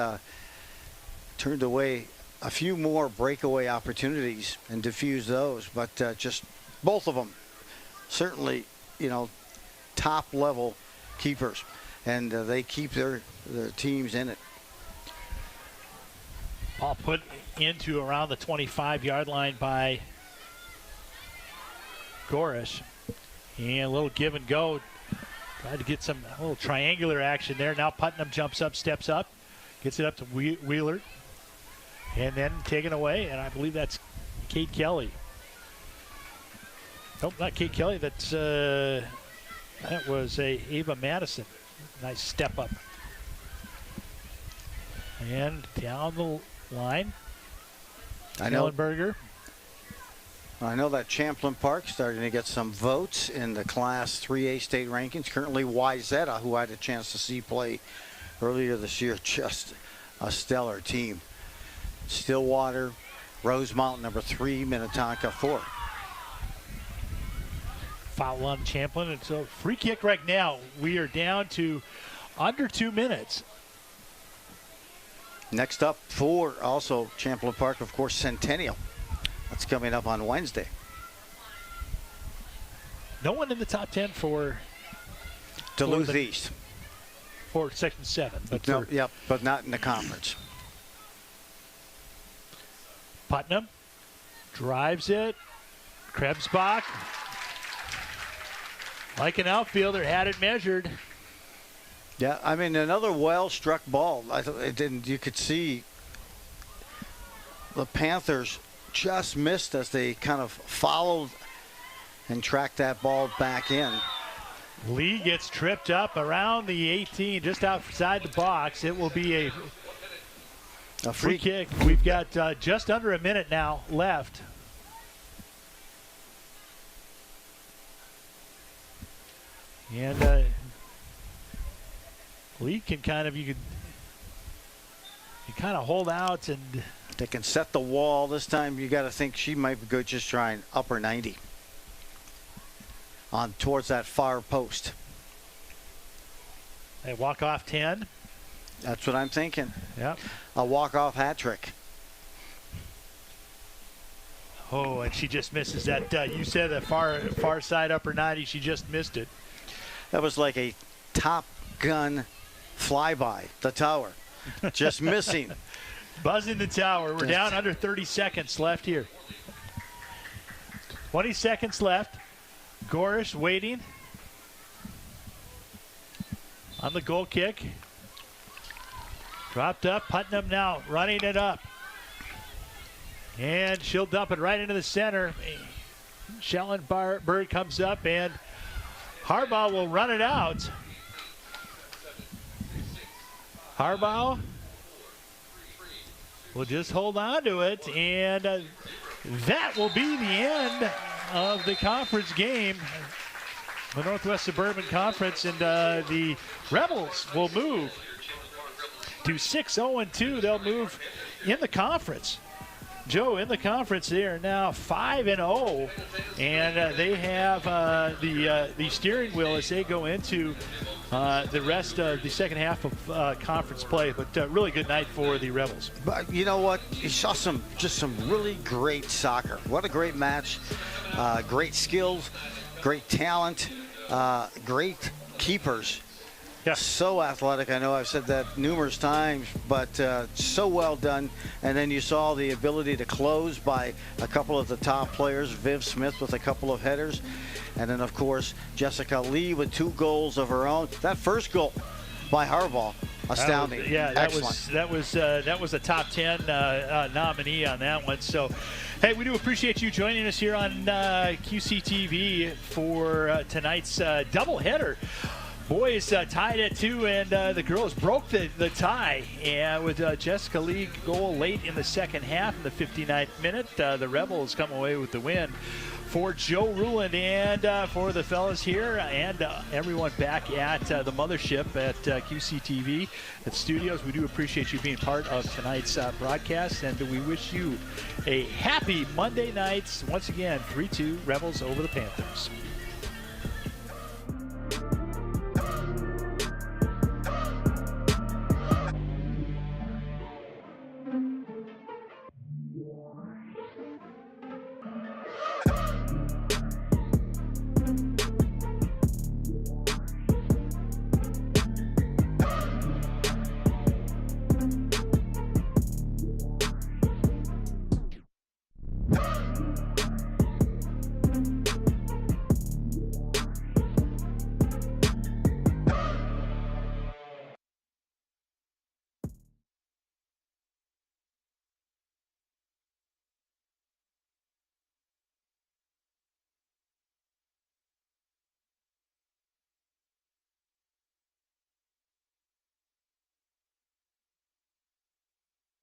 turned away a few more breakaway opportunities and diffused those. But just both of them, certainly, top level keepers, and they keep their teams in it. Ball put into around the 25-yard line by Gorish. And a little give and go. Tried to get a little triangular action there. Now Putnam jumps up, steps up, gets it up to Wheeler, and then taken away. And I believe that's Kate Kelly. Nope, not Kate Kelly. That was Ava Madison. Nice step up. And down the line, Ellenberger. I know that Champlin Park starting to get some votes in the Class 3A state rankings. Currently, Wyzetta, who I had a chance to see play earlier this year, just a stellar team. Stillwater, Rosemount, number 3, Minnetonka, 4. Foul on Champlin, and so free kick right now. We are down to under 2 minutes. Next up for also Champlin Park, of course, Centennial. That's coming up on Wednesday. No one in the top 10 for Duluth East. For Section 7. But no, yep, but not in the conference. Putnam drives it. Krebsbach, like an outfielder, had it measured. Yeah, I mean, another well-struck ball. You could see the Panthers just missed as they kind of followed and tracked that ball back in. Lee gets tripped up around the 18, just outside the box. It will be a free kick. We've got just under a minute now left. And Lee can you kind of hold out, and they can set the wall. This time you got to think she might go just trying upper 90 on towards that far post. A walk-off 10. That's what I'm thinking. Yep. A walk-off hat trick. Oh, and she just misses that. You said the far side upper 90. She just missed it. That was like a Top Gun flyby, the tower. Just missing. Buzzing the tower. We're down under 30 seconds left here. 20 seconds left. Gorish waiting on the goal kick. Dropped up. Putnam now running it up. And she'll dump it right into the center. Schellenberg comes up, and Harbaugh will run it out. Harbaugh will just hold on to it, and that will be the end of the conference game, the Northwest Suburban Conference, and the Rebels will move to 6-0-2. They'll move in the conference. Joe, in the conference, they are now 5-0, and they have the steering wheel as they go into the rest of the second half of conference play. But really good night for the Rebels. But you know what? You saw some really great soccer. What a great match! Great skills, great talent, great keepers. Yeah. So athletic. I know I've said that numerous times, but so well done. And then you saw the ability to close by a couple of the top players. Viv Smith with a couple of headers. And then, of course, Jessica Lee with 2 goals of her own. That first goal by Harbaugh, astounding. That was a top 10 nominee on that one. So, hey, we do appreciate you joining us here on QCTV for tonight's doubleheader. Boys tied at 2, and the girls broke the tie, and with Jessica Lee goal late in the second half in the 59th minute, the Rebels come away with the win. For Joe Ruland and for the fellas here and everyone back at the mothership at QCTV at studios, we do appreciate you being part of tonight's broadcast, and we wish you a happy Monday night. Once again, 3-2 Rebels over the Panthers. Bye.